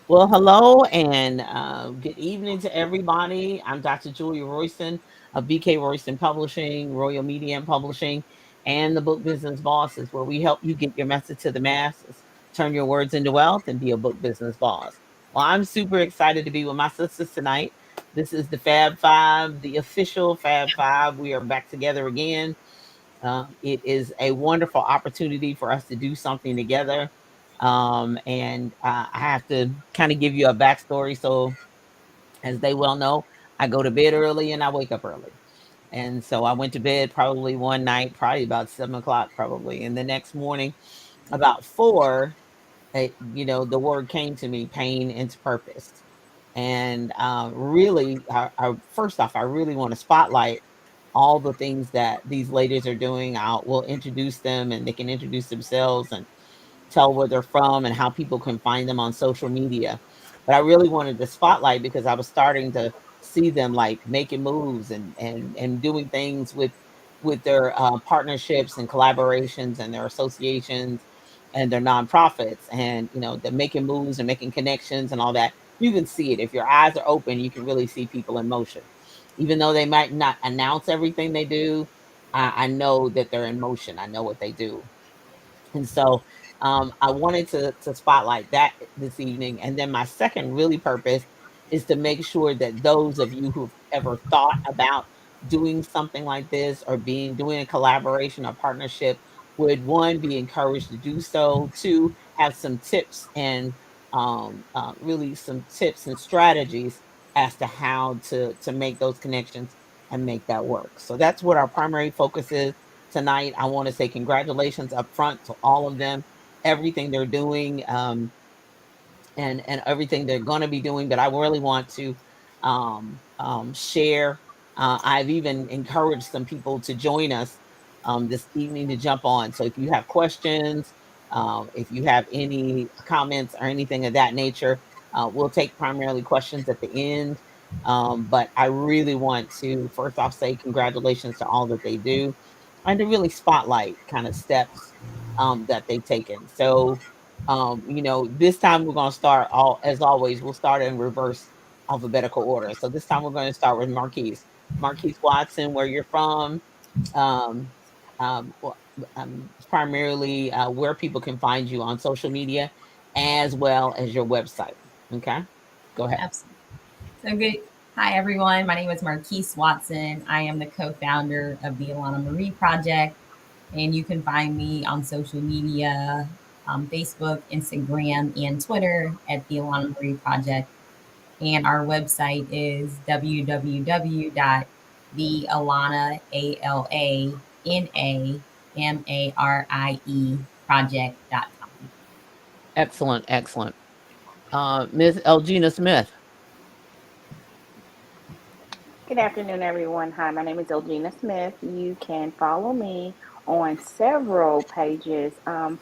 Well, hello and good evening to everybody. I'm Dr. Julia Royston of BK Royston Publishing, Royal Media and Publishing, and the Book Business Bosses, where we help you get your message to the masses, turn your words into wealth, and be a book business boss. Well, I'm super excited to be with my sisters tonight. This is the Fab Five, the official Fab Five. We are back together again. It is a wonderful opportunity for us to do something together. And I have to kind of give you a backstory. So, as they well know, I go to bed early and I wake up early. And so I went to bed probably one night, probably about 7 o'clock, probably. And the next morning, about four, the word came to me, pain into purpose. And really, first off, I really want to spotlight all the things that these ladies are doing. We'll introduce them and they can introduce themselves and tell where they're from and how people can find them on social media. But I really wanted to spotlight because I was starting to see them like making moves and doing things with their partnerships and collaborations and their associations and their nonprofits, and they're making moves and making connections and all that. You can see it if your eyes are open. You can really see people in motion, even though they might not announce everything they do. I know that they're in motion. I know what they do. And so I wanted to spotlight that this evening. And then my second really purpose is to make sure that those of you who've ever thought about doing something like this or doing a collaboration or partnership would, one, be encouraged to do so, two, have some tips and really some tips and strategies as to how to make those connections and make that work. So that's what our primary focus is tonight. I want to say congratulations up front to all of them, everything they're doing, and everything they're going to be doing. But I really want to share. I've even encouraged some people to join us this evening to jump on. So if you have questions, if you have any comments or anything of that nature, we'll take primarily questions at the end. But I really want to first off say congratulations to all that they do and to really spotlight kind of steps that they've taken. So this time we're going to start, all as always, we'll start in reverse alphabetical order. So this time we're going to start with Marquise. Marquise Watson, where you're from, um, well, primarily where people can find you on social media, as well as your website. Okay, go ahead. Absolutely. So good. Hi, everyone. My name is Marquise Watson. I am the co-founder of the Alana Marie Project, and you can find me on social media, Facebook, Instagram, and Twitter at the Alana Marie Project. And our website is www.thealana project.com. Excellent, excellent. Ms. Elgina Smith. Good afternoon, everyone. Hi, my name is Elgina Smith. You can follow me on several pages.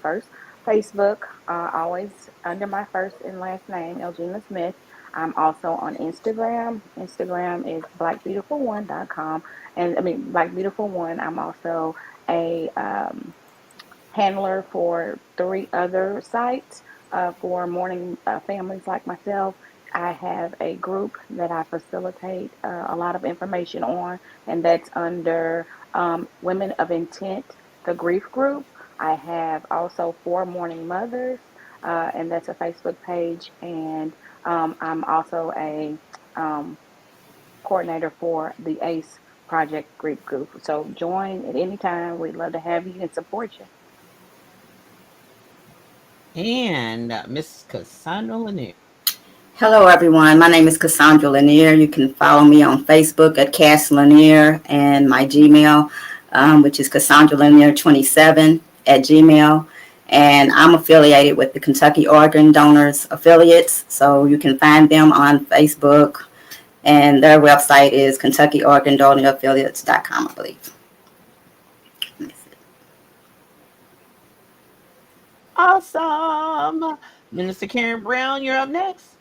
First, Facebook, always under my first and last name, Elgina Smith. I'm also on Instagram. Instagram is blackbeautiful1.com. And I mean, Black Beautiful One. I'm also a handler for three other sites for morning families like myself. I have a group that I facilitate a lot of information on, and that's under Women of Intent, the grief group. I have also Four Morning Mothers, and that's a Facebook page, and I'm also a um, coordinator for the ACE Project Grief Group. So join at any time. We'd love to have you and support you. And Miss Cassandra Lanier. Hello, everyone. My name is Cassandra Lanier. You can follow me on Facebook at Cass Lanier and my Gmail, which is Cassandra Lanier 27 at Gmail. And I'm affiliated with the Kentucky Organ Donors Affiliates, so you can find them on Facebook, and their website is KentuckyOrganDonorAffiliates.com, I believe. Awesome. Minister Karen Brown, you're up next.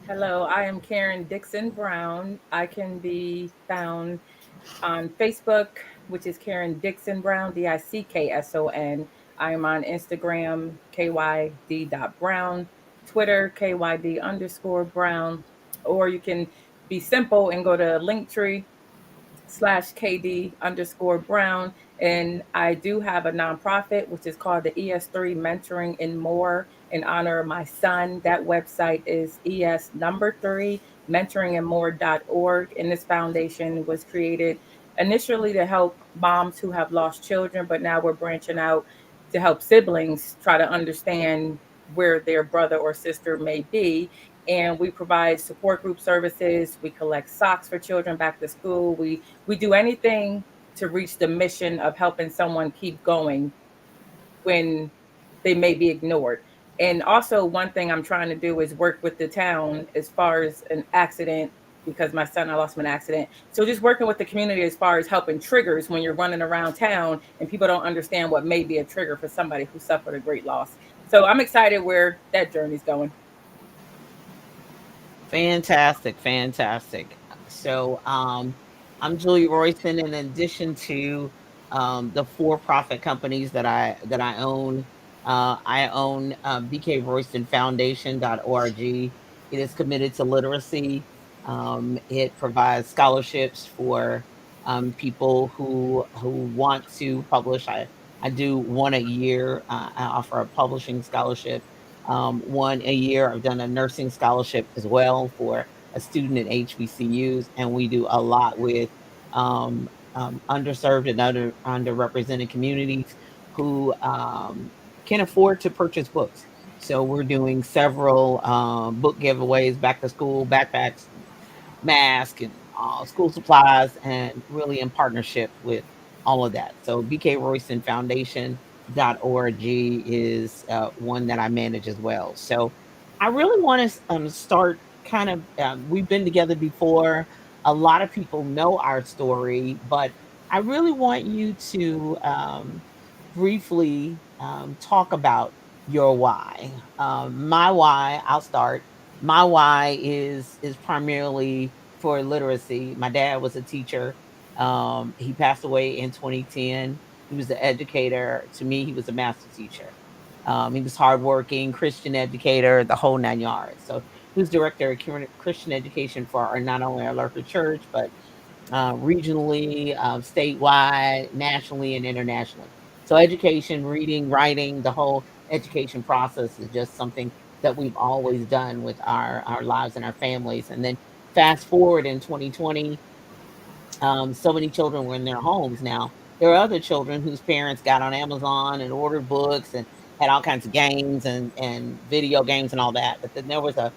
Hello, I am Karen Dixon Brown. I can be found on Facebook, which is Karen Dixon Brown, Dickson. I am on Instagram, KYD.Brown. Twitter, KYD_Brown, or you can be simple and go to Linktree /KD_Brown. And I do have a nonprofit, which is called the ES3 Mentoring and More in honor of my son. That website is ES3 mentoringandmore.org. And this foundation was created initially to help moms who have lost children, but now we're branching out to help siblings try to understand where their brother or sister may be. And we provide support group services. We collect socks for children back to school. We do anything to reach the mission of helping someone keep going when they may be ignored. And also, one thing I'm trying to do is work with the town as far as an accident, because my son, I lost him in an accident. So just working with the community as far as helping triggers when you're running around town and people don't understand what may be a trigger for somebody who suffered a great loss. So I'm excited where that journey's going. Fantastic, fantastic. So I'm Julie Royston. In addition to the for-profit companies that I own, I own BK Royston Foundation.org. It is committed to literacy. It provides scholarships for people who want to publish. I do one a year. I offer a publishing scholarship one a year. I've done a nursing scholarship as well for a student at HBCUs, and we do a lot with underserved and underrepresented communities who can afford to purchase books. So we're doing several book giveaways, back to school backpacks, mask, and school supplies, and really in partnership with all of that. So bkroystonfoundation.org is one that I manage as well. So I really want to start kind of, we've been together before. A lot of people know our story, but I really want you to briefly talk about your why. My why, I'll start. My why is primarily for literacy. My dad was a teacher. He passed away in 2010. He was an educator. To me, he was a master teacher. He was hardworking, Christian educator, the whole 9 yards. So he was director of Christian education for not only our local church, but regionally, statewide, nationally, and internationally. So education, reading, writing, the whole education process is just something that we've always done with our lives and our families. And then fast forward in 2020, so many children were in their homes now. There are other children whose parents got on Amazon and ordered books and had all kinds of games and video games and all that. But then there was a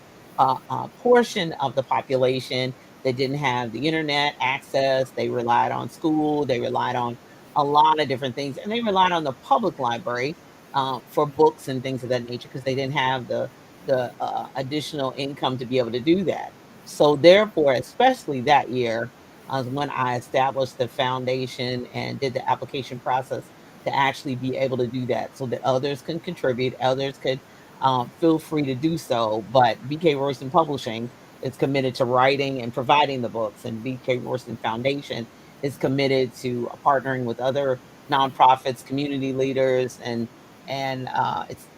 portion of the population that didn't have the internet access. They relied on school. They relied on a lot of different things, and they relied on the public library for books and things of that nature because they didn't have the additional income to be able to do that. So therefore, especially that year, when I established the foundation and did the application process to actually be able to do that so that others can contribute, others could feel free to do so. But BK Royston Publishing is committed to writing and providing the books, and BK Royston Foundation is committed to partnering with other nonprofits, community leaders, and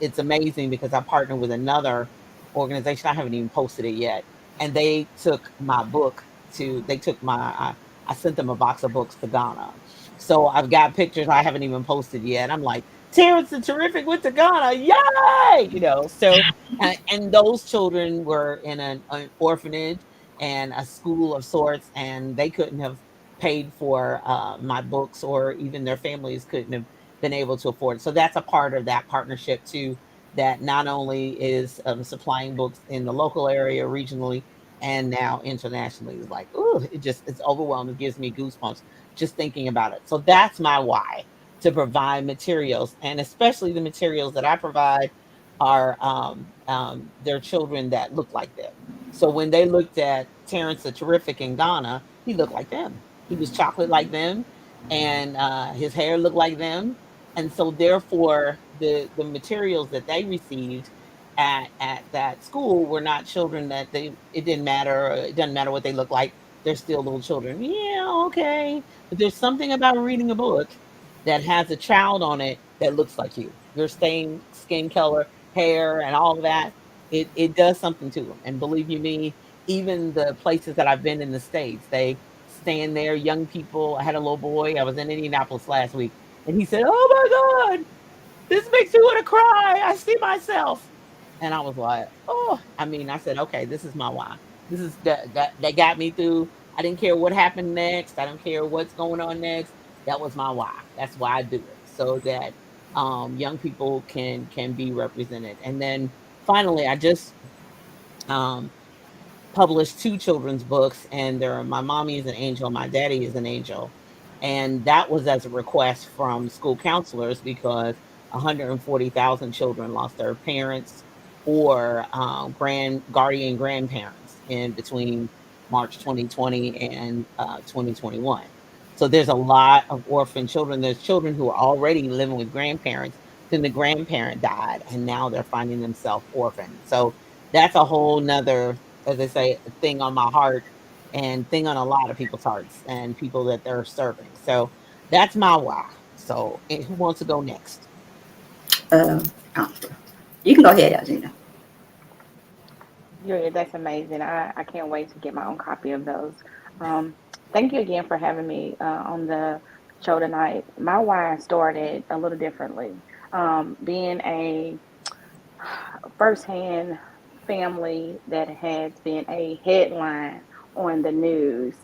it's amazing because I partnered with another organization. I haven't even posted it yet, and they took my book to they took my I sent them a box of books to Ghana. So I've got pictures I haven't even posted yet. I'm like, Terrence the Terrific went to Ghana. Yay! So and those children were in an orphanage and a school of sorts, and they couldn't have paid for my books, or even their families couldn't have been able to afford it. So that's a part of that partnership too, that not only is supplying books in the local area, regionally, and now internationally. Is like, ooh, it's overwhelming. It gives me goosebumps just thinking about it. So that's my why, to provide materials, and especially the materials that I provide are their children that look like them. So when they looked at Terrence the Terrific in Ghana, he looked like them. He was chocolate like them, and his hair looked like them. And so therefore, the materials that they received at that school were not children that they it didn't matter. It doesn't matter what they look like. They're still little children. Yeah, okay. But there's something about reading a book that has a child on it that looks like you. Your same skin color, hair, and all of that. it does something to them. And believe you me, even the places that I've been in the States, they stand there, young people. I had a little boy, I was in Indianapolis last week, and he said, "Oh my God, this makes me want to cry. I see myself." And I was like, "Oh," I mean, I said, "Okay, this is my why. This is that got me through. I didn't care what happened next. I don't care what's going on next. That was my why. That's why I do it, so that young people can be represented." And then finally, I just um, published two children's books, and they're My Mommy is an Angel, My Daddy is an Angel. And that was as a request from school counselors because 140,000 children lost their parents or guardian grandparents in between March 2020 and 2021. So there's a lot of orphan children. There's children who are already living with grandparents, then the grandparent died, and now they're finding themselves orphaned. So that's a whole nother, as I say, thing on my heart and thing on a lot of people's hearts and people that they're serving. So that's my why. So who wants to go next? Uh, oh, you can go ahead, Algina. Julia, that's amazing. I can't wait to get my own copy of those. Um, Thank you again for having me on the show tonight. My why started a little differently. Being a firsthand family that has been a headline on the news,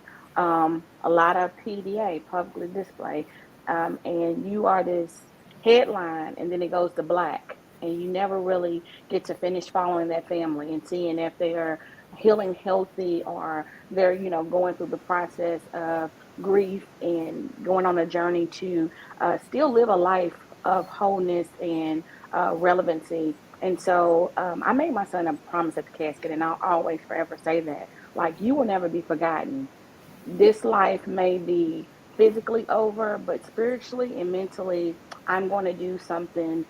a lot of PDA, publicly displayed, and you are this headline, and then it goes to black, and you never really get to finish following that family and seeing if they are healing healthy or they're going through the process of grief and going on a journey to still live a life of wholeness and relevancy. And so I made my son a promise at the casket, and I'll always forever say that. Like, you will never be forgotten. This life may be physically over, but spiritually and mentally, I'm going to do something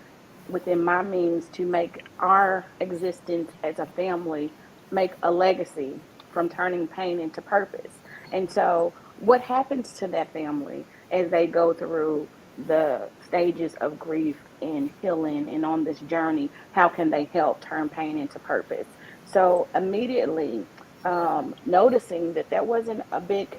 within my means to make our existence as a family make a legacy from turning pain into purpose. And so, what happens to that family as they go through the stages of grief and healing and on this journey? How can they help turn pain into purpose? So, immediately noticing that there wasn't a big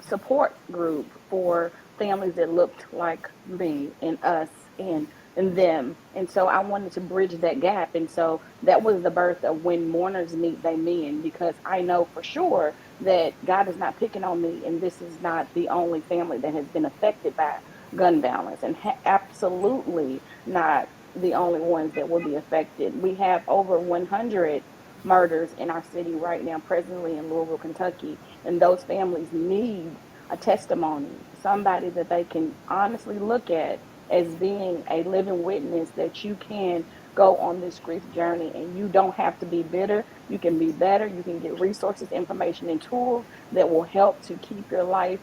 support group for families that looked like me and us and them. And so I wanted to bridge that gap. And so that was the birth of When Mourners Meet They Mend, because I know for sure that God is not picking on me, and this is not the only family that has been affected by gun violence, and absolutely not the only ones that will be affected. We have over 100 murders in our city right now, presently in Louisville, Kentucky, and those families need a testimony, somebody that they can honestly look at as being a living witness that you can go on this grief journey and you don't have to be bitter. You can be better. You can get resources, information, and tools that will help to keep your life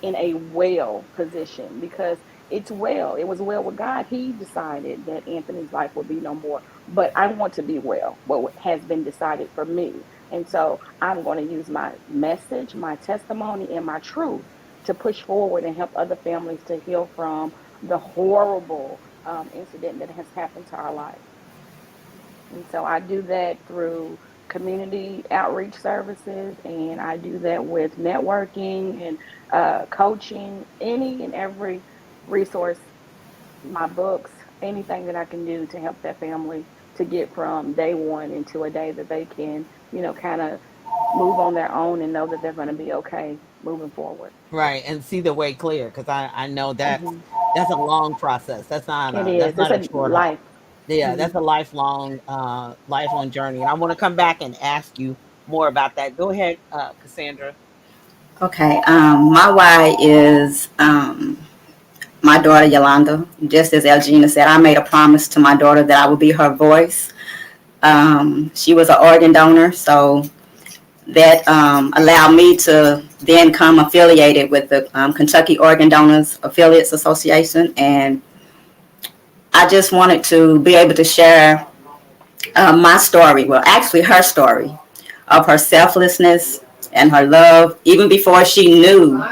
in a well position, because it's well. It was well with God. He decided that Anthony's life would be no more. But I want to be well, what has been decided for me. And so I'm going to use my message, my testimony, and my truth to push forward and help other families to heal from the horrible incident that has happened to our life. And so I do that through community outreach services, and I do that with networking and coaching, any and every resource, my books, anything that I can do to help that family to get from day one into a day that they can, kind of move on their own and know that they're going to be okay moving forward. Right, and see the way clear, because I know Hmm. that's a long process. That's not It a is. that's It's not a a short haul. life. Yeah, Hmm. that's a lifelong journey. And I want to come back and ask you more about that. Go ahead, Cassandra. Okay. My why is my daughter Yolanda. Just as Elgina said, I made a promise to my daughter that I would be her voice. She was an organ donor, so that allowed me to then come affiliated with the Kentucky Organ Donors Affiliates Association. And I just wanted to be able to share my story, well, actually her story of her selflessness and her love. Even before she knew,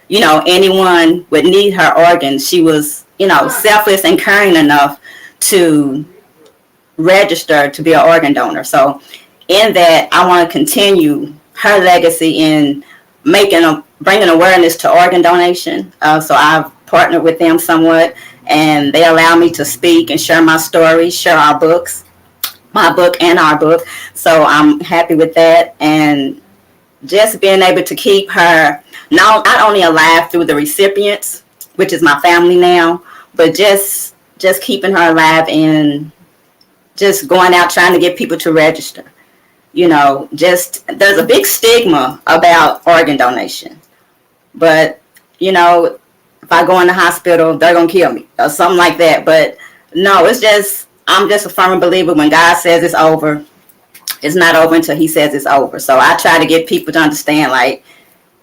anyone would need her organs, she was, selfless and caring enough to register to be an organ donor. So in that, I want to continue her legacy in bringing awareness to organ donation. So I've partnered with them somewhat, and they allow me to speak and share my story, share our books, my book and our book. So I'm happy with that, and just being able to keep her not only alive through the recipients, which is my family now, but just keeping her alive and just going out trying to get people to register. Just there's a big stigma about organ donation, but if I go in the hospital, they're gonna kill me or something like that. But no, I'm just a firm believer when God says it's over, it's not over until He says it's over. So I try to get people to understand, like,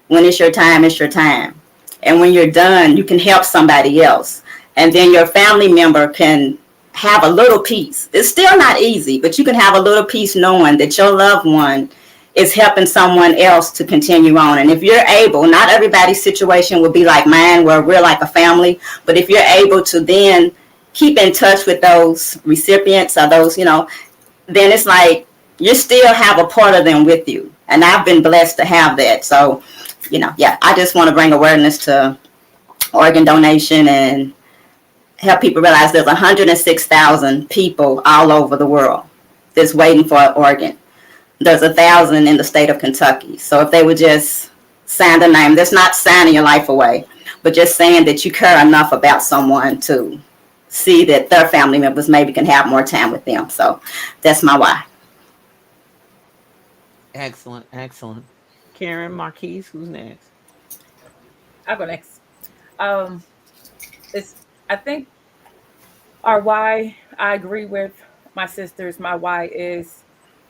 when it's your time, it's your time. And when you're done, you can help somebody else. And then your family member can have a little peace. It's still not easy, but you can have a little peace knowing that your loved one is helping someone else to continue on. And if you're able, not everybody's situation will be like mine, where we're like a family, but if you're able to then keep in touch with those recipients or those, then it's like you still have a part of them with you. And I've been blessed to have that. So, I just want to bring awareness to organ donation and help people realize there's 106,000 people all over the world that's waiting for an organ. There's 1,000 in the state of Kentucky. So if they would just sign the name, that's not signing your life away, but just saying that you care enough about someone to see that their family members maybe can have more time with them. So that's my why. Excellent, excellent. Karen, Marquise, who's next? I'll go next. I think our why, I agree with my sisters. My why is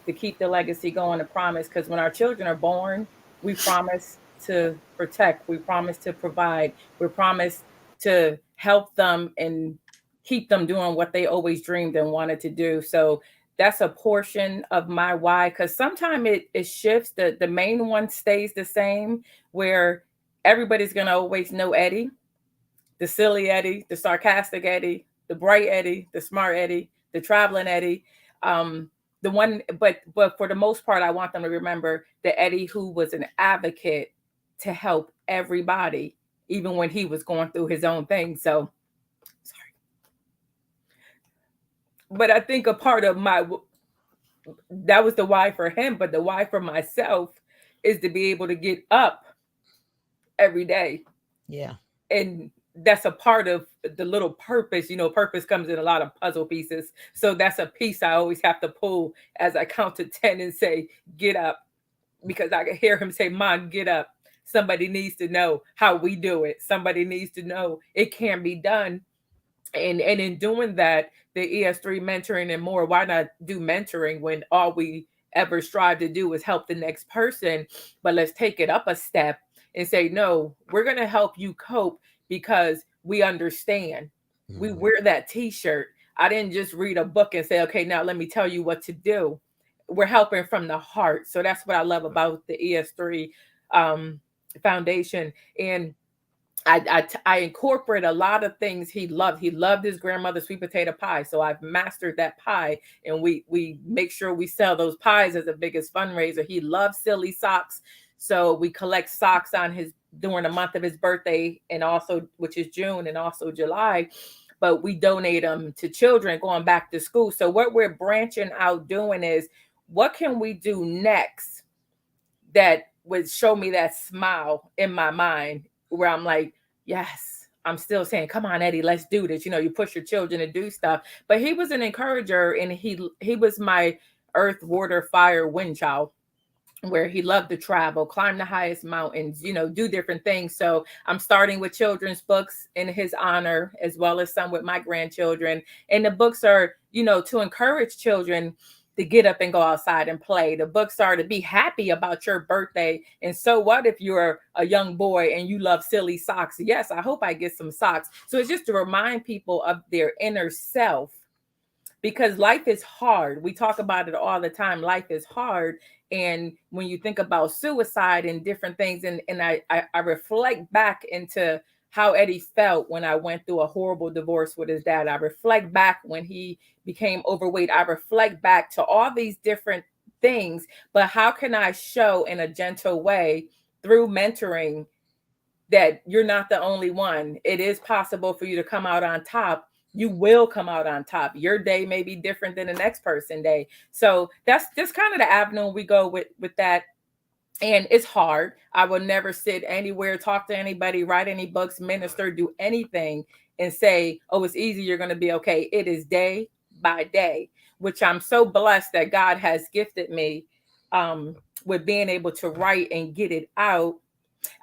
to keep the legacy going, to promise, because when our children are born, we promise to protect, we promise to provide, we promise to help them and keep them doing what they always dreamed and wanted to do. So that's a portion of my why, because sometimes it shifts. The main one stays the same, where everybody's going to always know Eddie, the silly Eddie, the sarcastic Eddie, the bright Eddie, the smart Eddie, the traveling Eddie. The one, but for the most part, I want them to remember the Eddie who was an advocate to help everybody, even when he was going through his own thing. So, sorry. But I think a part of that was the why for him, but the why for myself is to be able to get up every day. Yeah. And that's a part of the little purpose. Purpose comes in a lot of puzzle pieces. So that's a piece I always have to pull as I count to 10 and say, get up, because I can hear him say, Mom, get up. Somebody needs to know how we do it. Somebody needs to know it can be done. And in doing that, the ES3 mentoring and more, why not do mentoring when all we ever strive to do is help the next person? But let's take it up a step and say, no, we're going to help you cope because we understand. Mm-hmm. We wear that t-shirt. I didn't just read a book and say, okay, now let me tell you what to do. We're helping from the heart. So that's what I love about the ES3 Foundation. And I incorporate a lot of things he loved. He loved his grandmother's sweet potato pie. So I've mastered that pie, and we make sure we sell those pies as the biggest fundraiser. He loves silly socks. So we collect socks during the month of his birthday, and also, which is June, and also July, but we donate them to children going back to school. So what we're branching out doing is, what can we do next that would show me that smile in my mind, where I'm like, yes, I'm still saying, come on, Eddie, let's do this. You push your children to do stuff. But he was an encourager, and he was my earth, water, fire, wind child, where he loved to travel, climb the highest mountains, do different things. So I'm starting with children's books in his honor, as well as some with my grandchildren. And the books are, to encourage children to get up and go outside and play. The books are to be happy about your birthday. And so what if you're a young boy and you love silly socks? Yes, I hope I get some socks. So it's just to remind people of their inner self, because life is hard. We talk about it all the time. Life is hard. And when you think about suicide and different things, and I reflect back into how Eddie felt when I went through a horrible divorce with his dad. I reflect back when he became overweight. I reflect back to all these different things, but how can I show in a gentle way through mentoring that you're not the only one? It is possible for you to come out on top. You will come out on top. Your day may be different than the next person's day. So that's just kind of the avenue we go with that. And it's hard. I will never sit anywhere, talk to anybody, write any books, minister, do anything and say, oh, it's easy, you're going to be okay. It is day by day, which I'm so blessed that God has gifted me with being able to write and get it out.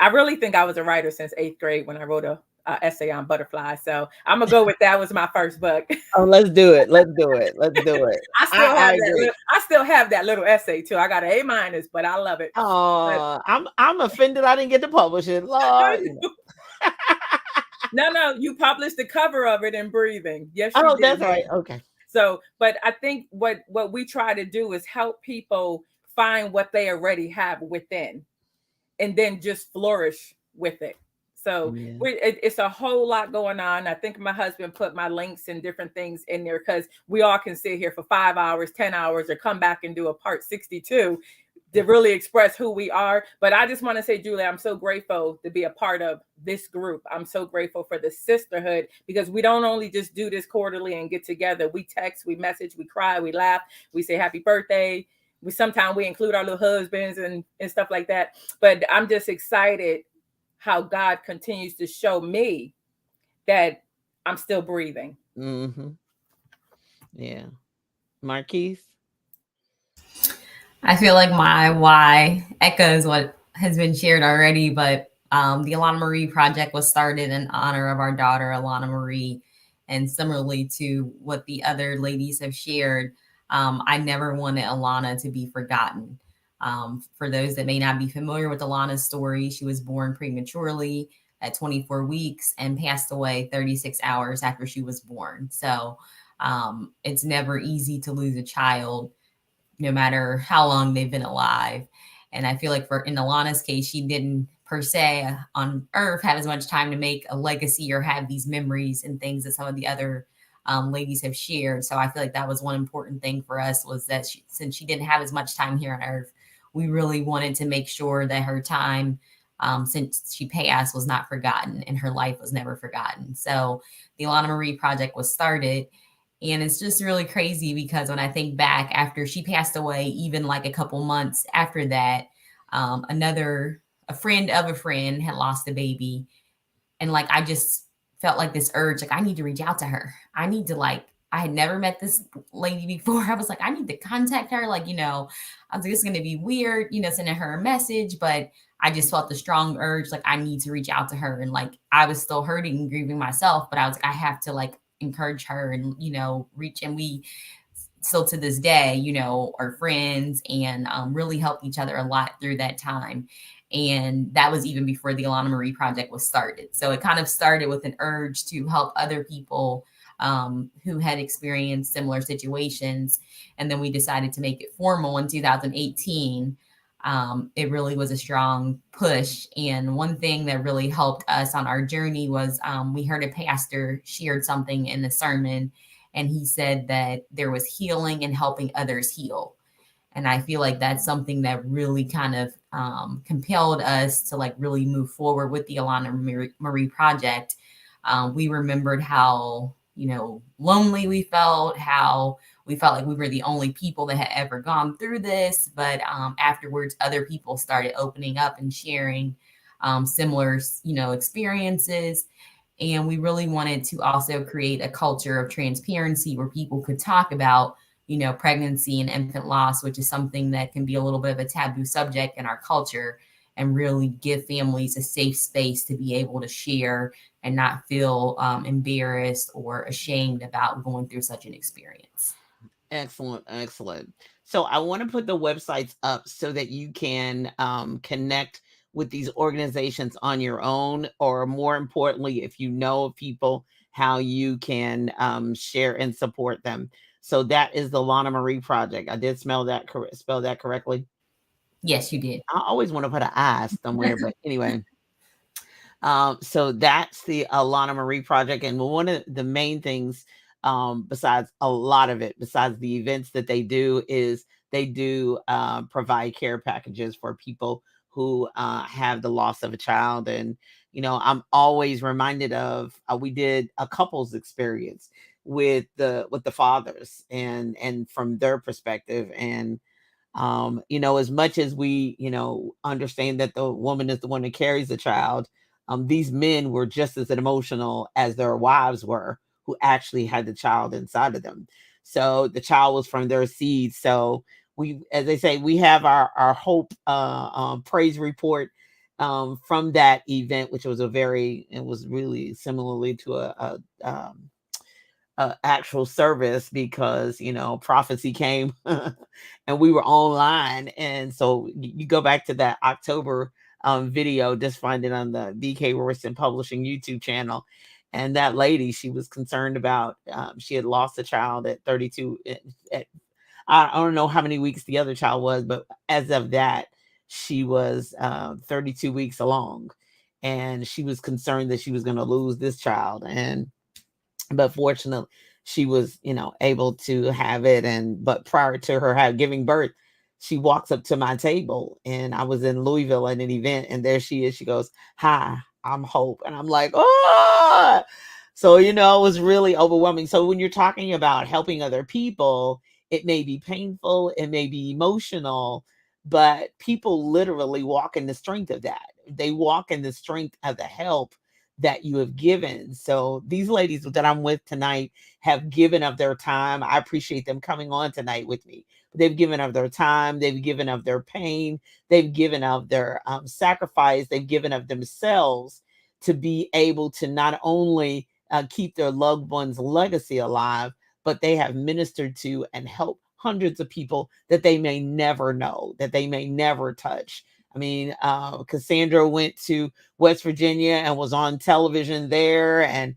I really think I was a writer since 8th grade when I wrote a essay on butterflies. So I'm gonna go with that was my first book. Oh, let's do it. Let's do it. Let's do it. I still have that little essay too. I got an A-, but I love it. Oh, I'm offended I didn't get to publish it. Lord. No, you published the cover of it in Breathing. Yes, you Oh, did. that's right. Okay. So, but I think what we try to do is help people find what they already have within, and then just flourish with it. So Yeah. It's a whole lot going on. I think my husband put my links and different things in there because we all can sit here for 5 hours, 10 hours, or come back and do a part 62 to really express who we are. But I just want to say, Julie, I'm so grateful to be a part of this group. I'm so grateful for the sisterhood, because we don't only just do this quarterly and get together. We text, we message, we cry, we laugh, we say happy birthday. Sometimes we include our little husbands and stuff like that. But I'm just excited how God continues to show me that I'm still breathing. Mm-hmm. Yeah. Marquise? I feel like my why echoes what has been shared already, but the Alana Marie Project was started in honor of our daughter, Alana Marie. And similarly to what the other ladies have shared, I never wanted Alana to be forgotten. For those that may not be familiar with Alana's story, she was born prematurely at 24 weeks and passed away 36 hours after she was born. So it's never easy to lose a child, no matter how long they've been alive. And I feel like in Alana's case, she didn't per se on earth have as much time to make a legacy or have these memories and things that some of the other ladies have shared. So I feel like that was one important thing for us, was that since she didn't have as much time here on earth, we really wanted to make sure that her time since she passed was not forgotten and her life was never forgotten. So the Alana Marie Project was started. And it's just really crazy because when I think back after she passed away, even like a couple months after that, a friend of a friend had lost a baby. And like, I just felt like this urge, like I need to reach out to her. I need to I had never met this lady before. I was like, I need to contact her. Like, I was like, it's going to be weird, sending her a message, but I just felt the strong urge, like I need to reach out to her. And like, I was still hurting and grieving myself, but I was like, I have to encourage her and, reach. And we still to this day, are friends and really helped each other a lot through that time. And that was even before the Alana Marie Project was started. So it kind of started with an urge to help other people who had experienced similar situations. And then we decided to make it formal in 2018. It really was a strong push. And one thing that really helped us on our journey was we heard a pastor shared something in the sermon, and he said that there was healing and helping others heal. And I feel like that's something that really kind of compelled us to really move forward with the Alana Marie Project. We remembered how lonely we felt, how we felt like we were the only people that had ever gone through this. But afterwards, other people started opening up and sharing similar, experiences. And we really wanted to also create a culture of transparency where people could talk about, pregnancy and infant loss, which is something that can be a little bit of a taboo subject in our culture, and really give families a safe space to be able to share and not feel embarrassed or ashamed about going through such an experience. Excellent. Excellent. So I want to put the websites up so that you can connect with these organizations on your own, or more importantly, if you know of people, how you can share and support them. So that is the Alana Marie Project. I did spell that correctly. Yes, you did. I always want to put an I somewhere, but anyway. So that's the Alana Marie Project. And one of the main things, besides a lot of it, besides the events that they do, is they do provide care packages for people who have the loss of a child. And, I'm always reminded of, we did a couples experience with the fathers and from their perspective. And as much as we, understand that the woman is the one that carries the child, these men were just as emotional as their wives were, who actually had the child inside of them. So the child was from their seed. So we, as they say, we have our hope praise report from that event, which was it was really similarly to a actual service, because prophecy came and we were online. And so you go back to that October video, just find it on the BK Royston Publishing YouTube channel. And that lady, she was concerned about, she had lost a child at 32. I don't know how many weeks the other child was, but as of that, she was 32 weeks along. And she was concerned that she was going to lose this child. But fortunately, she was, able to have it. But prior to her giving birth, she walks up to my table, and I was in Louisville at an event, and there she is. She goes, "Hi, I'm Hope." And I'm like, "Oh!" So, it was really overwhelming. So when you're talking about helping other people, it may be painful, it may be emotional, but people literally walk in the strength of that. They walk in the strength of the help that you have given. So these ladies that I'm with tonight have given of their time. I appreciate them coming on tonight with me. They've given of their time. They've given of their pain. They've given of their sacrifice. They've given of themselves to be able to not only keep their loved one's legacy alive, but they have ministered to and helped hundreds of people that they may never know, that they may never touch. I mean, Cassandra went to West Virginia and was on television there and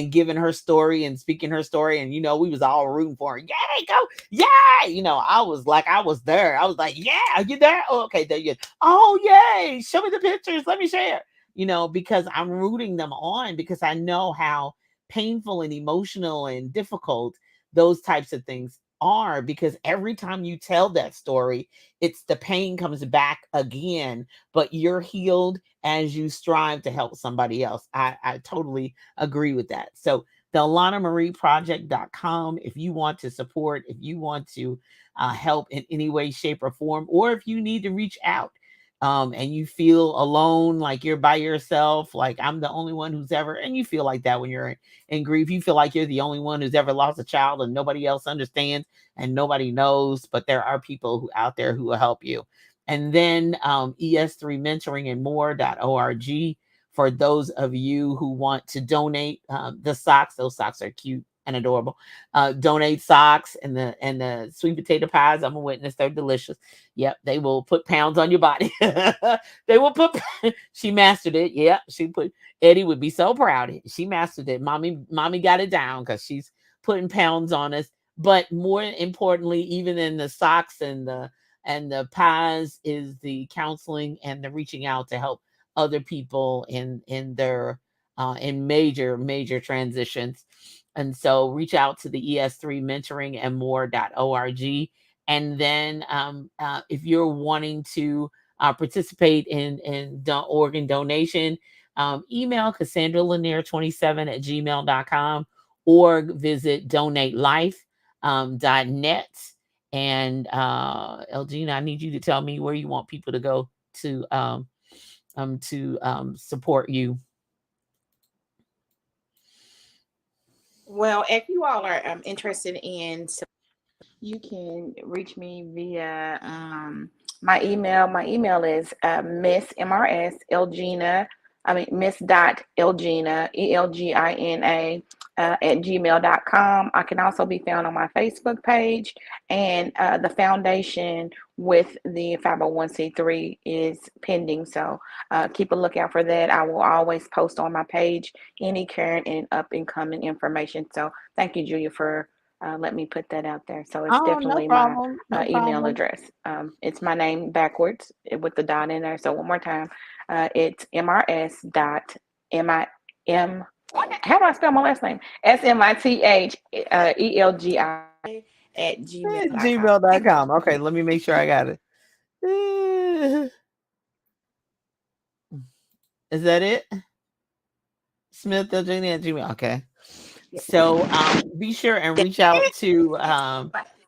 giving her story and speaking her story. And, we was all rooting for her. Yay, go. Yeah. I was like, I was there. I was like, yeah, are you there? Oh, okay. There you go. Oh, yay. Show me the pictures. Let me share, because I'm rooting them on, because I know how painful and emotional and difficult those types of things are, because every time you tell that story, it's the pain comes back again, but you're healed as you strive to help somebody else. I totally agree with that. So the AlanaMarieProject.com, if you want to support, if you want to help in any way, shape, or form, or if you need to reach out and you feel alone, like you're by yourself, like I'm the only one who's ever, and you feel like that when you're in grief, you feel like you're the only one who's ever lost a child and nobody else understands and nobody knows, but there are people who out there who will help you. And then ES3 Mentoring and More.org for those of you who want to donate the socks. Those socks are cute and adorable. Donate socks and the sweet potato pies. I'm a witness. They're delicious. Yep. They will put pounds on your body. They will put, she mastered it. Yep. Eddie would be so proud. She mastered it. Mommy got it down, because she's putting pounds on us. But more importantly, even in the socks and the pies, is the counseling and the reaching out to help other people in their in major transitions. And so reach out to the ES3 Mentoring and More.org. And then if you're wanting to participate in organ donation, email Cassandra Lanier27@gmail.com or visit donatelife.net. And Elgina, I need you to tell me where you want people to go to support you. Well, if you all are interested in, you can reach me via my email. My email is Miss MRS Elgina. Miss Elgina, ELGINA at gmail.com. I can also be found on my Facebook page, and the foundation with the 501c3 is pending. So keep a lookout for that. I will always post on my page any current and up and coming information. So thank you, Julia, for let me put that out there. So it's definitely my email address. It's my name backwards with the dot in there. So one more time, it's mrs.elgina M-I-M. How do I spell my last name? SMITHELGI at gmail.com. Thank you. Gmail.com. Okay, let me make sure I got it. Is that it? Smith Elgina at Gmail. Okay. So be sure and reach out to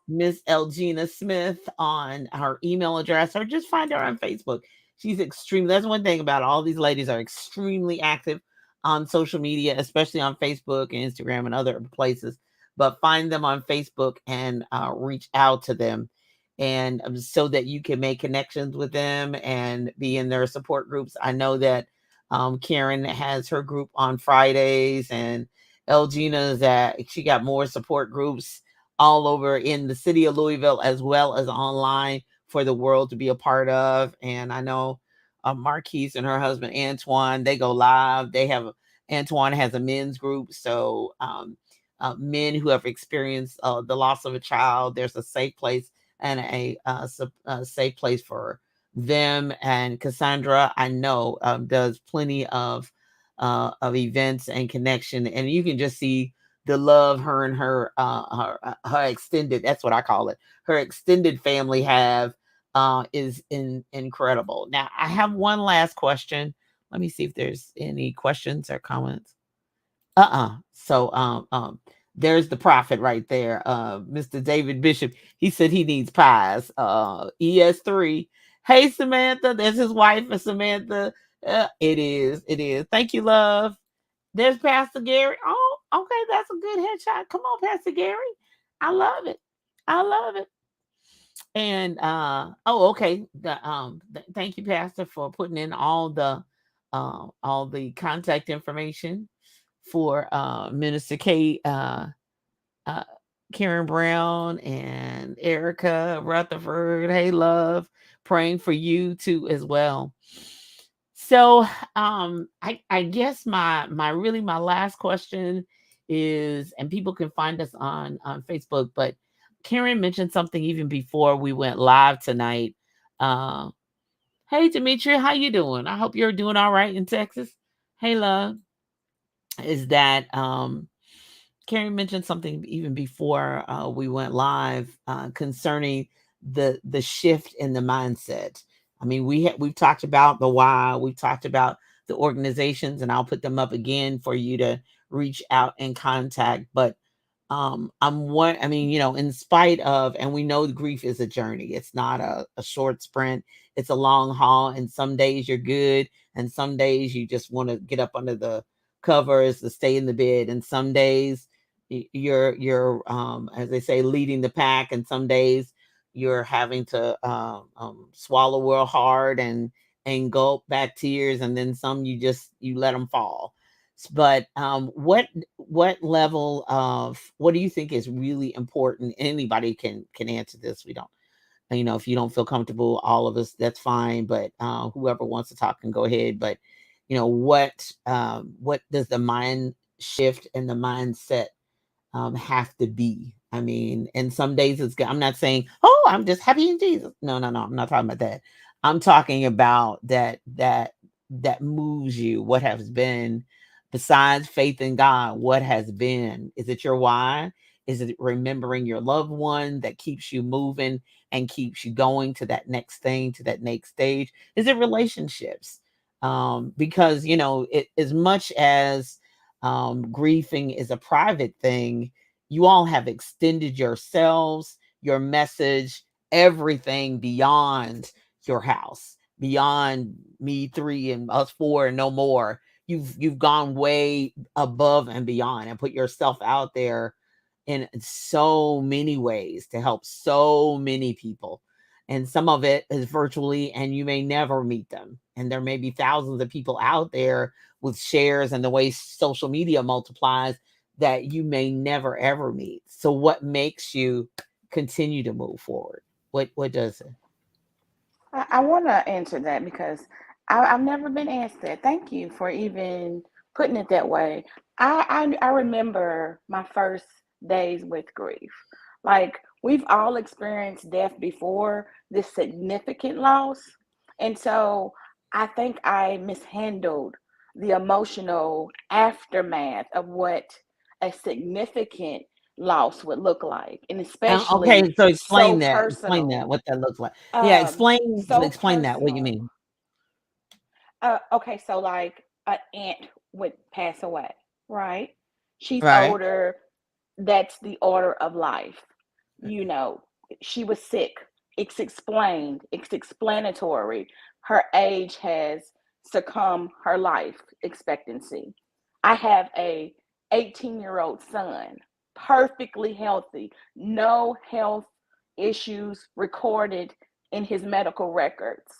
Miss Elgina Smith on her email address, or just find her on Facebook. She's extremely, that's one thing about all these ladies, are extremely active on social media, especially on Facebook and Instagram and other places. But find them on Facebook and reach out to them, and so that you can make connections with them and be in their support groups. I know that Karen has her group on Fridays, and Elgina's that she got more support groups all over in the city of Louisville, as well as online for the world to be a part of. And I know Marquise and her husband Antoine, they go live. Antoine has a men's group, so men who have experienced the loss of a child, there's a safe place and a safe place for them. And Cassandra, I know, does plenty of events and connection, and you can just see the love her and her extended, that's what I call it, her extended family have is incredible. Now I have one last question. Let me see if there's any questions or comments. So there's the prophet right there, Mr. David Bishop. He said he needs pies. ES3. Hey Samantha, there's his wife, Samantha. It is. Thank you, love. There's Pastor Gary. Oh, okay, that's a good headshot. Come on, Pastor Gary. I love it. I love it. And okay. Thank you, Pastor, for putting in all the contact information for Minister Kate, Karen Brown, and Erica Rutherford. Hey, love, praying for you too as well. So I guess my last question is, and people can find us on Facebook, but Karen mentioned something even before we went live tonight. Hey Demetria, how you doing? I hope you're doing all right in Texas. Hey love. Is that Karen mentioned something even before we went live concerning the shift in the mindset. I mean, we've talked about the why, we've talked about the organizations, and I'll put them up again for you to reach out and contact. But in spite of, and we know the grief is a journey, it's not a short sprint, it's a long haul. And some days you're good, and some days you just want to get up under the covers to stay in the bed, and some days you're as they say, leading the pack, and some days you're having to swallow real hard and gulp back tears, and then some you let them fall. But what level of, what do you think is really important? Anybody can answer this. We don't, if you don't feel comfortable, all of us, that's fine. But whoever wants to talk can go ahead. But what does the mind shift and the mindset have to be? I mean, and some days it's good. I'm not saying, oh, I'm just happy in Jesus. No, I'm not talking about that. I'm talking about that moves you. What has been, besides faith in God, what has been? Is it your why? Is it remembering your loved one that keeps you moving and keeps you going to that next thing, to that next stage? Is it relationships? Because as much as grieving is a private thing, you all have extended yourselves, your message, everything beyond your house, beyond me three and us four and no more. You've gone way above and beyond and put yourself out there in so many ways to help so many people. And some of it is virtually, and you may never meet them. And there may be thousands of people out there with shares, and the way social media multiplies, that you may never ever meet. So what makes you continue to move forward? What does it? I want to answer that because I've never been asked that. Thank you for even putting it that way. I remember my first days with grief. Like, we've all experienced death before, this significant loss. And so I think I mishandled the emotional aftermath of what a significant loss would look like, and especially Okay, so so explain that. Explain personal. that. What that looks like. Yeah, So explain that. What you personal. mean? Okay, so like an aunt would pass away, right? She's Right. older. That's the order of life. You know, she was sick. It's explained. It's explanatory. Her age has succumbed her life expectancy. I have a 18-year-old son, perfectly healthy, no health issues recorded in his medical records.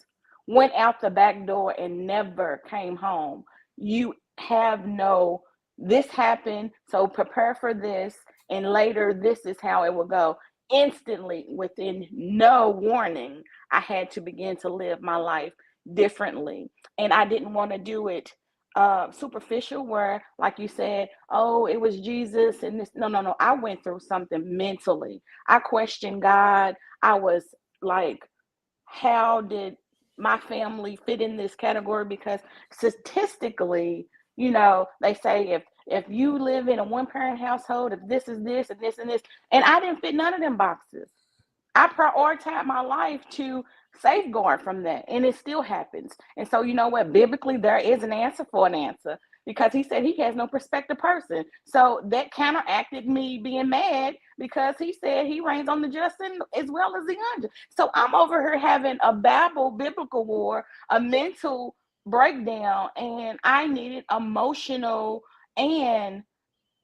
Went out the back door and never came home. You have no, this happened, so prepare for this, and later this is how it will go. Instantly, within no warning, I had to begin to live my life differently. And I didn't want to do it superficial, where, like you said, oh, it was Jesus and this. No, no, no. I went through something mentally. I questioned God. I was like, how did my family fit in this category? Because statistically, you know, they say if you live in a one parent household, if this is this and this and this, and I didn't fit none of them boxes. I prioritize my life to safeguard from that, and it still happens. And so, you know what? Biblically, there is an answer for an answer, because he said he has no prospective person. So that counteracted me being mad, because he said he reigns on the just and as well as the unjust. So I'm over here having a Babel biblical war, a mental breakdown, and I needed emotional, and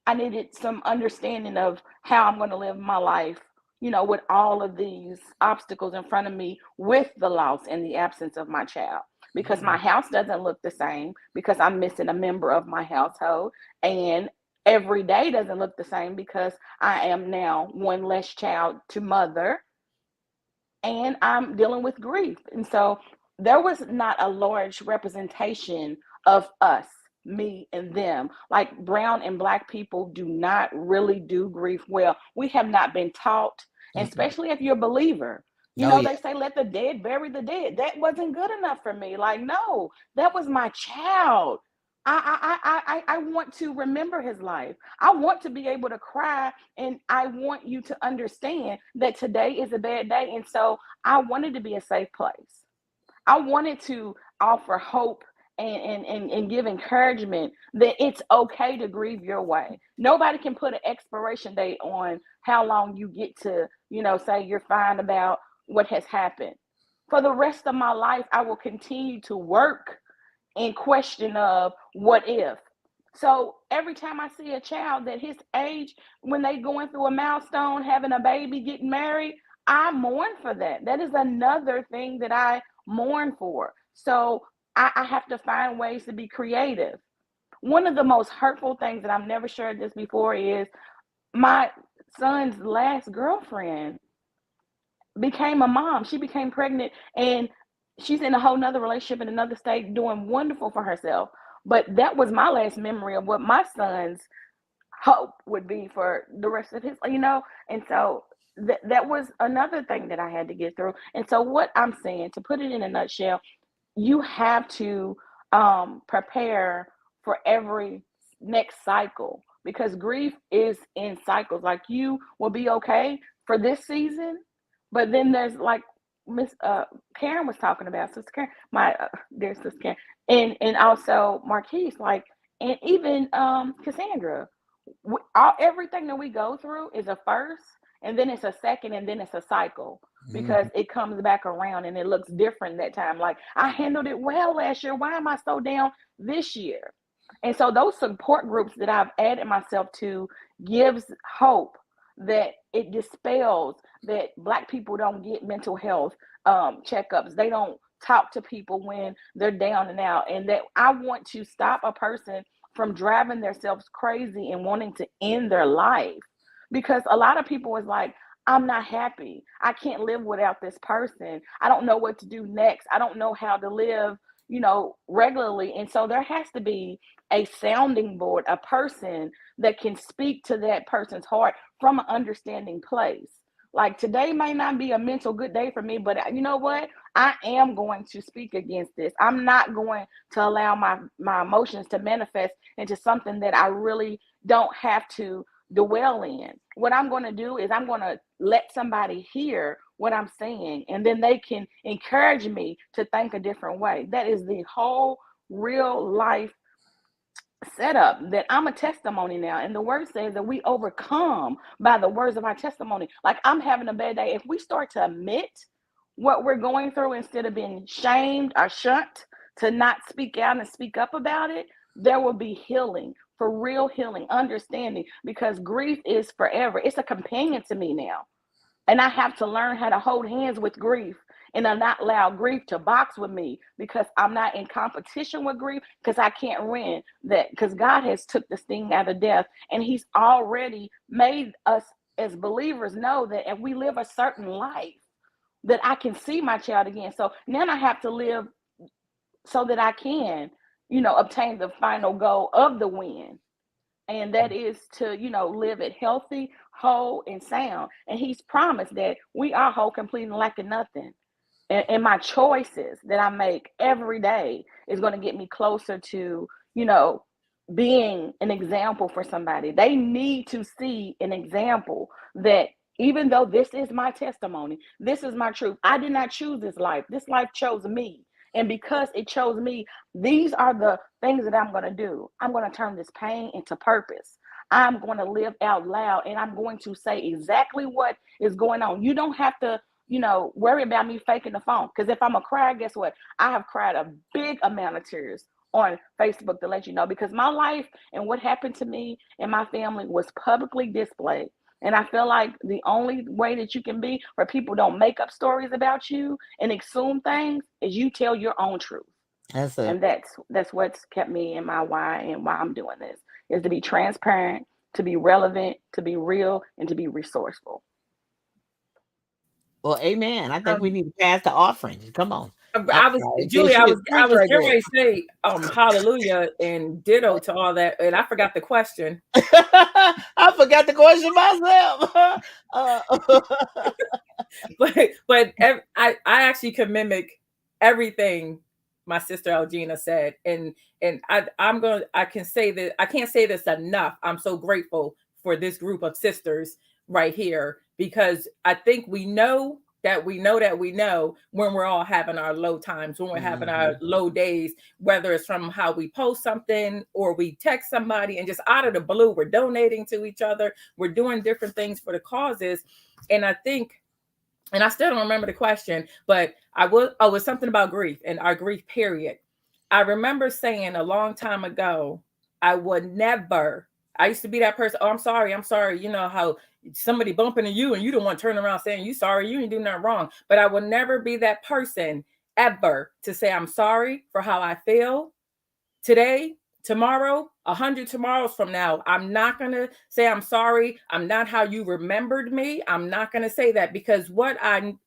I needed some understanding of how I'm going to live my life, you know, with all of these obstacles in front of me, with the loss and the absence of my child. Because my house doesn't look the same, because I'm missing a member of my household. And every day doesn't look the same, because I am now one less child to mother, and I'm dealing with grief. And so there was not a large representation of us, me and them. Like, brown and black people do not really do grief well. We have not been taught, and Mm-mm. especially if you're a believer. You Oh know, yeah. they say, let the dead bury the dead. That wasn't good enough for me. Like, no, that was my child. I want to remember his life. I want to be able to cry, and I want you to understand that today is a bad day. And so I wanted to be a safe place. I wanted to offer hope, and give encouragement that it's okay to grieve your way. Nobody can put an expiration date on how long you get to, you know, say you're fine about what has happened. For the rest of my life, I will continue to work in question of what if. So every time I see a child that his age, when they going through a milestone, having a baby, getting married, I mourn for that. That is another thing that I mourn for. So I have to find ways to be creative. One of the most hurtful things that I've never shared this before is my son's last girlfriend became a mom. She became pregnant, and she's in a whole nother relationship in another state, doing wonderful for herself. But that was my last memory of what my son's hope would be for the rest of his, you know. And so that was another thing that I had to get through. And so what I'm saying, to put it in a nutshell, you have to prepare for every next cycle, because grief is in cycles. Like, you will be okay for this season, but then there's, like Miss Karen was talking about, Sister Karen, my dear Sister Karen, and also Marquise, like, and even Cassandra. Everything that we go through is a first, and then it's a second, and then it's a cycle, because Mhm. it comes back around and it looks different that time. Like, I handled it well last year. Why am I so down this year? And so those support groups that I've added myself to gives hope, that it dispels that Black people don't get mental health checkups. They don't talk to people when they're down and out. And that I want to stop a person from driving themselves crazy and wanting to end their life. Because a lot of people is like, I'm not happy. I can't live without this person. I don't know what to do next. I don't know how to live, you know, regularly. And so there has to be a sounding board, a person that can speak to that person's heart from an understanding place. Like today may not be a mental good day for me, but you know what? I am going to speak against this. I'm not going to allow my emotions to manifest into something that I really don't have to dwell in. What I'm going to do is I'm going to let somebody hear what I'm saying, and then they can encourage me to think a different way. That is the whole real life setup, that I'm a testimony now. And the word says that we overcome by the words of our testimony. Like I'm having a bad day. If we start to admit what we're going through instead of being shamed or shunned to not speak out and speak up about it, there will be healing, for real healing, understanding, because grief is forever. It's a companion to me now. And I have to learn how to hold hands with grief and not allow grief to box with me, because I'm not in competition with grief, because I can't win that, because God has took the sting out of death, and he's already made us as believers know that if we live a certain life, that I can see my child again. So now I have to live so that I can, obtain the final goal of the win. And that is to, live it healthy, whole, and sound. And he's promised that we are whole, complete, and lacking nothing. And my choices that I make every day is going to get me closer to, being an example for somebody. They need to see an example that even though this is my testimony, this is my truth, I did not choose this life. This life chose me. And because it chose me, these are the things that I'm going to do. I'm going to turn this pain into purpose. I'm going to live out loud, and I'm going to say exactly what is going on. You don't have to, worry about me faking the phone. Because if I'm a cry, guess what? I have cried a big amount of tears on Facebook to let you know, because my life and what happened to me and my family was publicly displayed. And I feel like the only way that you can be where people don't make up stories about you and assume things is you tell your own truth. That's it. And that's what's kept me in my why, and why I'm doing this is to be transparent, to be relevant, to be real, and to be resourceful. Well, amen. I think we need to pass the offerings. Come on. I was Julie. I was getting ready to say hallelujah and ditto to all that, and I forgot the question. I forgot the question myself. But I actually can mimic everything my sister Elgina said, and I can say that I can't say this enough. I'm so grateful for this group of sisters right here, because I think we know when we're all having our low times, when we're having our low days, whether it's from how we post something or we text somebody and just out of the blue, we're donating to each other. We're doing different things for the causes. And I think, and I still don't remember the question, but it was something about grief and our grief period. I remember saying a long time ago, I used to be that person. Oh, I'm sorry. You know how somebody bumping into you and you don't want to turn around saying you sorry, you ain't doing nothing wrong. But I will never be that person ever to say I'm sorry for how I feel today, tomorrow, 100 tomorrows from now. I'm not going to say I'm sorry. I'm not how you remembered me. I'm not going to say that, because what I'm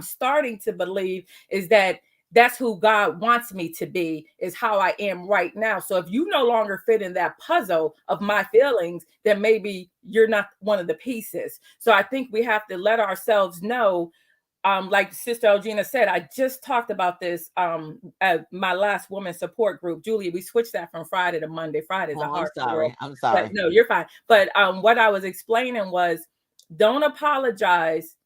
starting to believe is that that's who God wants me to be, is how I am right now. So if you no longer fit in that puzzle of my feelings, then maybe you're not one of the pieces. So I think we have to let ourselves know, like Sister Elgina said, I just talked about this at my last woman support group. Julie, we switched that from Friday to Monday. Friday's a hard world. I'm sorry. But no, you're fine. But what I was explaining was, don't apologize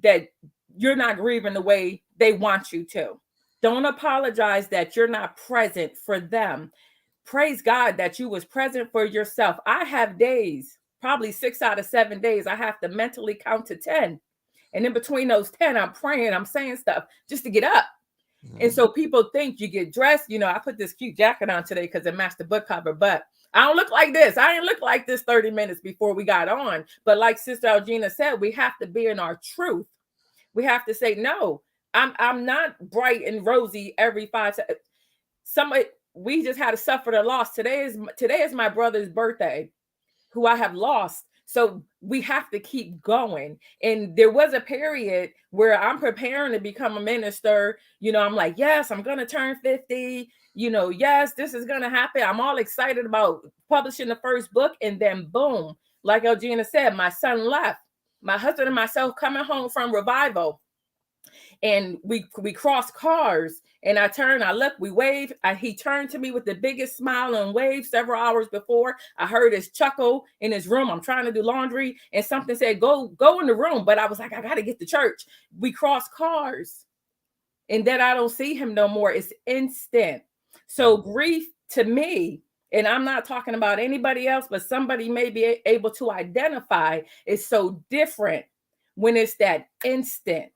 that you're not grieving the way they want you to. Don't apologize that you're not present for them. Praise God that you was present for yourself. I have days, probably 6 out of 7 days, I have to mentally count to 10. And in between those 10, I'm praying, I'm saying stuff just to get up. And so people think you get dressed. I put this cute jacket on today because it matched the book cover, but I don't look like this. I didn't look like this 30 minutes before we got on. But like Sister Elgina said, we have to be in our truth. We have to say, no, I'm not bright and rosy every 5 seconds. We just had to suffer the loss. Today is my brother's birthday, who I have lost. So we have to keep going. And there was a period where I'm preparing to become a minister. I'm like, yes, I'm going to turn 50. Yes, this is going to happen. I'm all excited about publishing the first book. And then boom, like Elgina said, my son left. My husband and myself coming home from revival, and we crossed cars, and I look, we waved. He turned to me with the biggest smile and waved. Several hours before, I heard his chuckle in his room. I'm trying to do laundry, and something said, go in the room. But I was like, I got to get to church. We crossed cars, and then I don't see him no more. It's instant. So grief to me, and I'm not talking about anybody else, but somebody may be able to identify, is so different when it's that instant.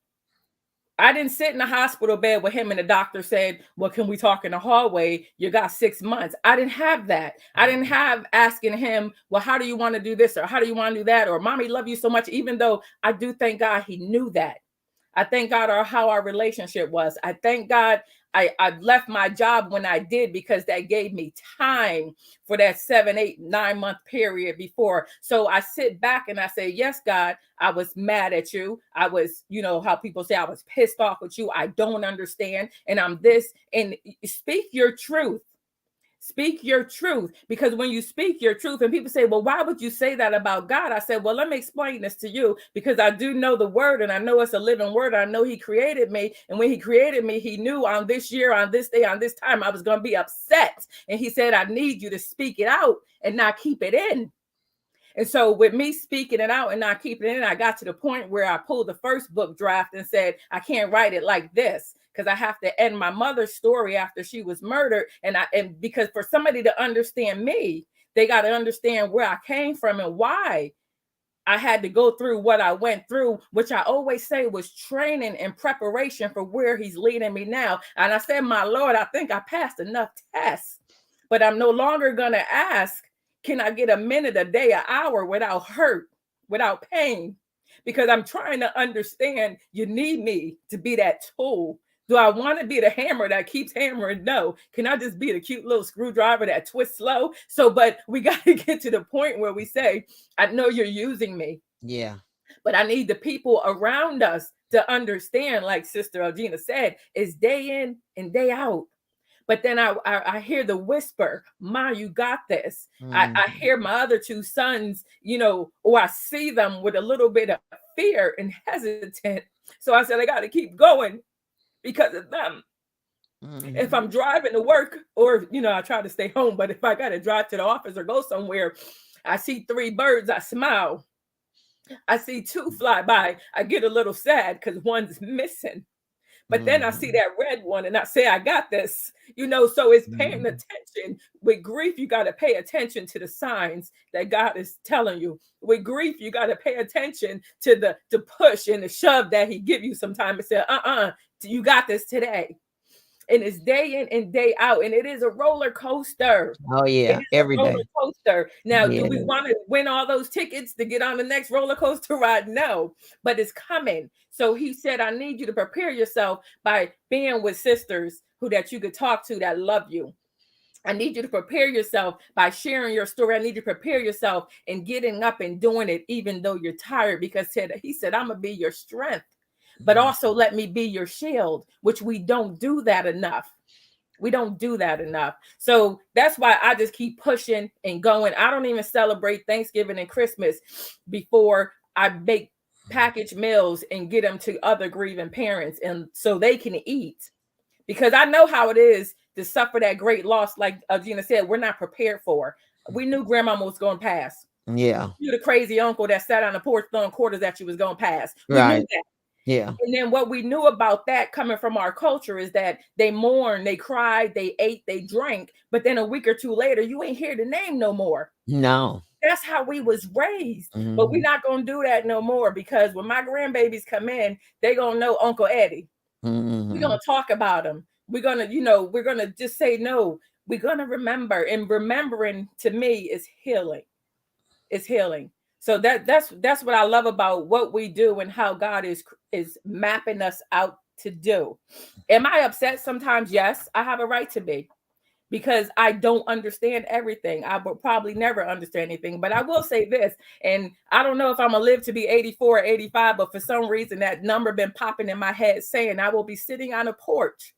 I didn't sit in the hospital bed with him and the doctor said, well, can we talk in the hallway? You got 6 months. I didn't have that. I didn't have asking him, well, how do you want to do this? Or how do you want to do that? Or mommy love you so much, even though I do thank God he knew that. I thank God how our relationship was. I thank God I left my job when I did, because that gave me time for that 7, 8, 9 month period before. So I sit back and I say, yes, God, I was mad at you. I was, how people say, I was pissed off with you. I don't understand. And I'm this. And speak your truth. Speak your truth, because when you speak your truth, and people say, well, why would you say that about God? I said, well, let me explain this to you, because I do know the word, and I know it's a living word. I know he created me. And when he created me, he knew on this year, on this day, on this time, I was going to be upset. And he said, I need you to speak it out and not keep it in. And so with me speaking it out and not keeping it in, I got to the point where I pulled the first book draft and said, I can't write it like this, because I have to end my mother's story after she was murdered. And because for somebody to understand me, they got to understand where I came from and why I had to go through what I went through, which I always say was training and preparation for where he's leading me now. And I said, my Lord, I think I passed enough tests, but I'm no longer going to ask, can I get a minute, a day, an hour without hurt, without pain? Because I'm trying to understand, you need me to be that tool. Do I want to be the hammer that keeps hammering? No. Can I just be the cute little screwdriver that twists slow? But we got to get to the point where we say, I know you're using me. Yeah. But I need the people around us to understand, like Sister Elgina said, is day in and day out. But then I hear the whisper, Ma, you got this. I hear my other two sons, or I see them with a little bit of fear and hesitant. So I said, I got to keep going because of them. If I'm driving to work, or, I try to stay home, but if I got to drive to the office or go somewhere, I see 3 birds, I smile. I see 2 fly by, I get a little sad because one's missing. But then I see that red one and I say, I got this, so it's paying attention. With grief, you got to pay attention to the signs that God is telling you. With grief, you got to pay attention to the push and the shove that he give you sometimes and say, you got this today. And it's day in and day out. And it is a roller coaster. Oh, yeah. Every day. Roller coaster. Now, do we want to win all those tickets to get on the next roller coaster ride? No, but it's coming. So he said, I need you to prepare yourself by being with sisters that you could talk to that love you. I need you to prepare yourself by sharing your story. I need you to prepare yourself and getting up and doing it, even though you're tired, because he said, I'm going to be your strength. But also let me be your shield, which we don't do that enough. We don't do that enough. So that's why I just keep pushing and going. I don't even celebrate Thanksgiving and Christmas before I make packaged meals and get them to other grieving parents, and so they can eat. Because I know how it is to suffer that great loss, like Gina said, we're not prepared for. We knew grandmama was going to pass. Yeah. You the crazy uncle that sat on the porch throwing quarters that you was going to pass. We Right. knew that. Yeah. And then what we knew about that coming from our culture is that they mourned, they cried, they ate, they drank. But then a week or two later, you ain't hear the name no more. No. That's how we was raised. But we're not going to do that no more, because when my grandbabies come in, they going to know Uncle Eddie. We're going to talk about him. We're going to, we're going to just say, no, we're going to remember. And remembering to me is healing. It's healing. So that's what I love about what we do and how God is mapping us out to do. Am I upset sometimes? Yes, I have a right to be, because I don't understand everything. I will probably never understand anything, but I will say this, and I don't know if I'm gonna live to be 84 or 85, but for some reason that number been popping in my head saying I will be sitting on a porch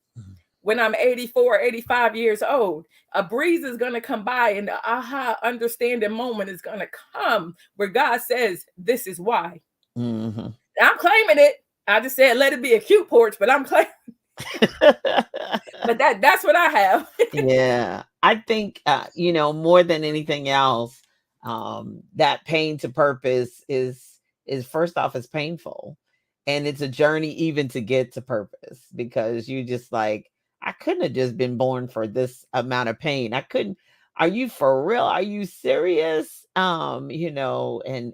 when I'm 84 or 85 years old. A breeze is going to come by, and the aha understanding moment is going to come where God says, this is why. Mm-hmm. I'm claiming it. I just said let it be a cute porch, but I'm claiming. But that's what I have. Yeah, I think more than anything else, that pain to purpose is first off, it's painful, and it's a journey even to get to purpose, because you just like, I couldn't have just been born for this amount of pain. I couldn't. Are you for real? Are you serious? And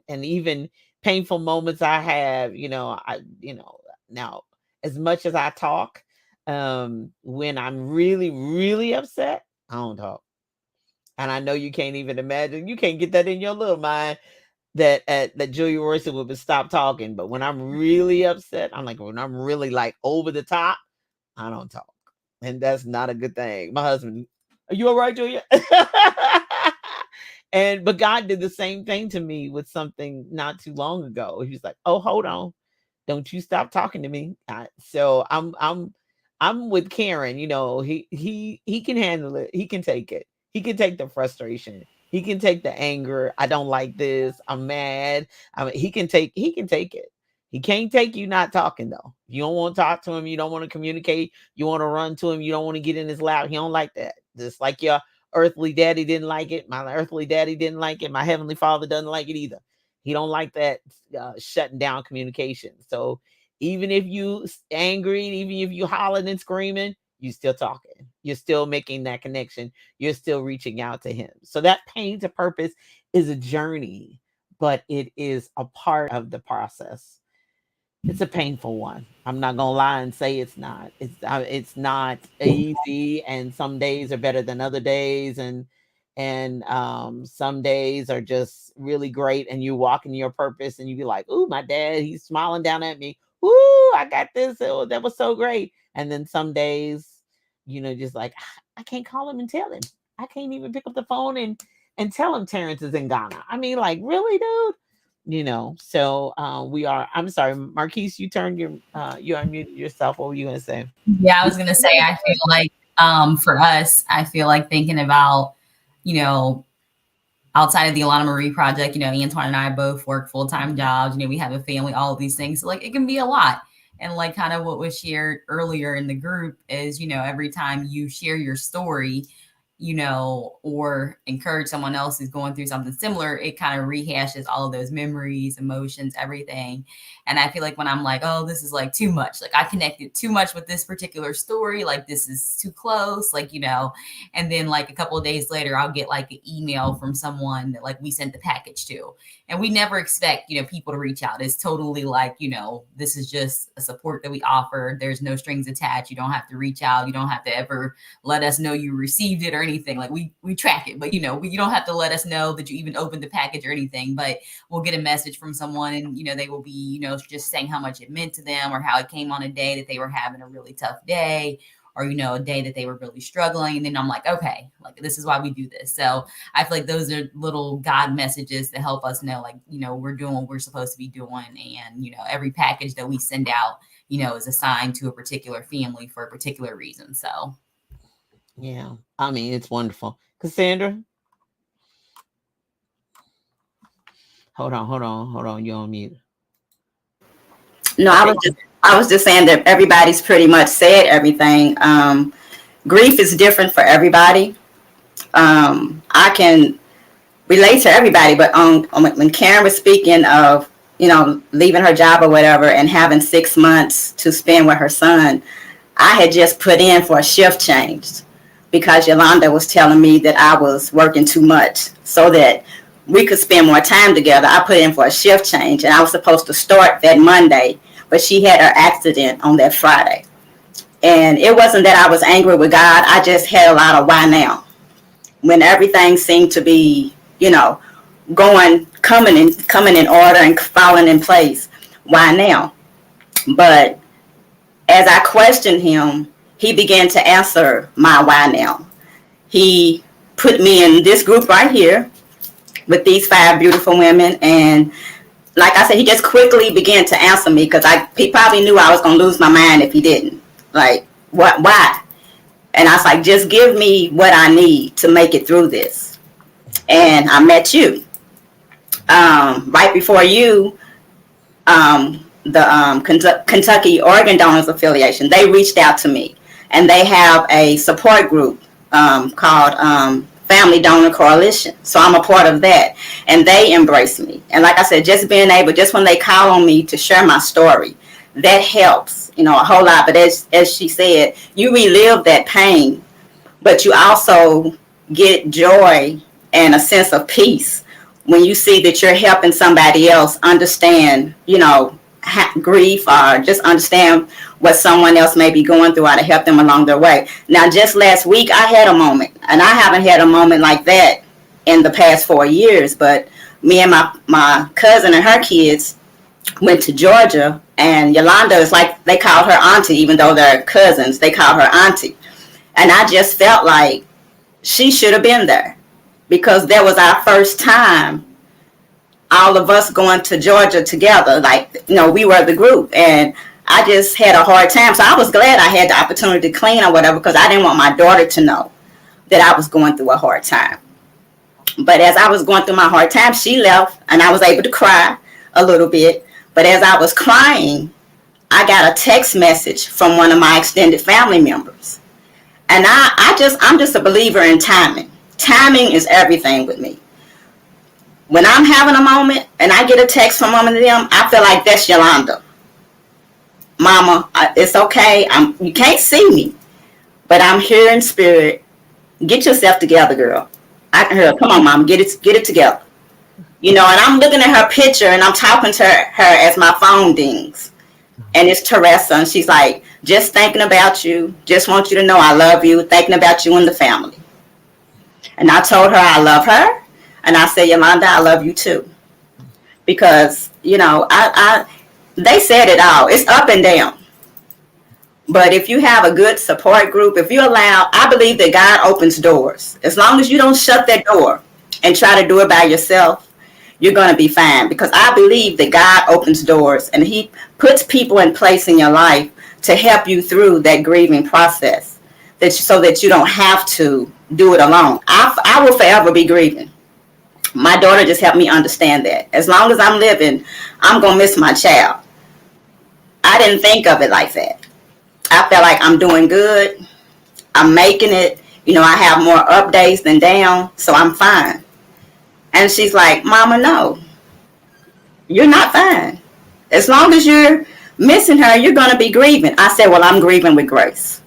even painful moments I have, now, as much as I talk, when I'm really, really upset, I don't talk. And I know you can't even imagine, you can't get that in your little mind that Julia Royson would stop talking. But when I'm really upset, when I'm really like over the top, I don't talk. And that's not a good thing. My husband, are you all right, Julia? But God did the same thing to me with something not too long ago. He was like, "Oh, hold on, don't you stop talking to me." So I'm with Karen. He can handle it. He can take it. He can take the frustration. He can take the anger. I don't like this. I'm mad. He can take it. He can't take you not talking though. You don't want to talk to him. You don't want to communicate. You want to run to him. You don't want to get in his lap. He don't like that. Just like your earthly daddy didn't like it. My earthly daddy didn't like it. My heavenly father doesn't like it either. He don't like that shutting down communication. So even if you angry, even if you hollering and screaming, you still talking. You're still making that connection. You're still reaching out to him. So that pain to purpose is a journey, but it is a part of the process. It's a painful one. I'm not gonna lie and say it's not. It's not easy, and some days are better than other days, and some days are just really great, and you walk in your purpose, and you be like, "Ooh, my dad, he's smiling down at me. Ooh, I got this. Oh, that was so great." And then some days, just like, I can't call him and tell him. I can't even pick up the phone and tell him Terrence is in Ghana. I mean, like, really, dude? So we are. I'm sorry, Marquise, you unmuted yourself. What were you gonna say? Yeah, I was gonna say, I feel like for us, I feel like thinking about, outside of the Alana Marie Project, Antoine and I both work full-time jobs, we have a family, all of these things. So like it can be a lot. And like kind of what was shared earlier in the group is, every time you share your story, or encourage someone else who's going through something similar, it kind of rehashes all of those memories, emotions, everything. And I feel like when I'm like, oh, this is like too much, like I connected too much with this particular story, like this is too close, like, and then like a couple of days later, I'll get like an email from someone that like we sent the package to. And we never expect, people to reach out. It's totally like, this is just a support that we offer. There's no strings attached. You don't have to reach out. You don't have to ever let us know you received it or anything. Like we track it, but you don't have to let us know that you even opened the package or anything, but we'll get a message from someone and, they will be, just saying how much it meant to them or how it came on a day that they were having a really tough day, or, a day that they were really struggling. And then I'm like, okay, like this is why we do this. So I feel like those are little God messages that help us know, like, we're doing what we're supposed to be doing. And, every package that we send out, is assigned to a particular family for a particular reason. So. Yeah. I mean, it's wonderful. Cassandra? Hold on. You're on mute. No, I was just saying that everybody's pretty much said everything. Grief is different for everybody. I can relate to everybody, but when Karen was speaking of, leaving her job or whatever and having 6 months to spend with her son, I had just put in for a shift change because Yolanda was telling me that I was working too much so that we could spend more time together. I put in for a shift change and I was supposed to start that Monday, but she had her accident on that Friday. And it wasn't that I was angry with God. I just had a lot of why now. When everything seemed to be, coming in order and falling in place. Why now? But as I questioned him, he began to answer my why now. He put me in this group right here with these 5 beautiful women. And like I said, he just quickly began to answer me because he probably knew I was going to lose my mind if he didn't. Like, what? Why? And I was like, just give me what I need to make it through this. And I met you. Right before you, Kentucky Organ Donors Affiliation. They reached out to me, and they have a support group called Family Donor Coalition. So I'm a part of that, and they embrace me. And like I said, just being able, just when they call on me to share my story, that helps, a whole lot. But as she said, you relive that pain, but you also get joy and a sense of peace when you see that you're helping somebody else understand, grief, or just understand what someone else may be going through, how to help them along their way. Now, just last week, I had a moment, and I haven't had a moment like that in the past 4 years, but me and my cousin and her kids went to Georgia, and Yolanda is like, they called her auntie, even though they're cousins, they call her auntie. And I just felt like she should have been there, because that was our first time all of us going to Georgia together. Like, we were the group, and I just had a hard time. So I was glad I had the opportunity to clean or whatever, because I didn't want my daughter to know that I was going through a hard time. But as I was going through my hard time, she left, and I was able to cry a little bit. But as I was crying, I got a text message from one of my extended family members. And I'm just a believer in timing. Timing is everything with me. When I'm having a moment and I get a text from one of them, I feel like that's Yolanda. Mama, it's okay. You can't see me, but I'm here in spirit. Get yourself together, girl. I can hear her. Come on, Mama, get it together. And I'm looking at her picture, and I'm talking to her as my phone dings. And it's Teresa, and she's like, just thinking about you. Just want you to know I love you. Thinking about you and the family. And I told her I love her. And I said, Yolanda, I love you too. Because, they said it all. It's up and down. But if you have a good support group, if you allow, I believe that God opens doors. As long as you don't shut that door and try to do it by yourself, you're going to be fine. Because I believe that God opens doors, and he puts people in place in your life to help you through that grieving process, so that you don't have to do it alone. I will forever be grieving. My daughter just helped me understand that. As long as I'm living, I'm going to miss my child. I didn't think of it like that. I felt like I'm doing good. I'm making it. I have more up days than down, so I'm fine. And she's like, Mama, no, you're not fine. As long as you're missing her, you're going to be grieving. I said, well, I'm grieving with grace.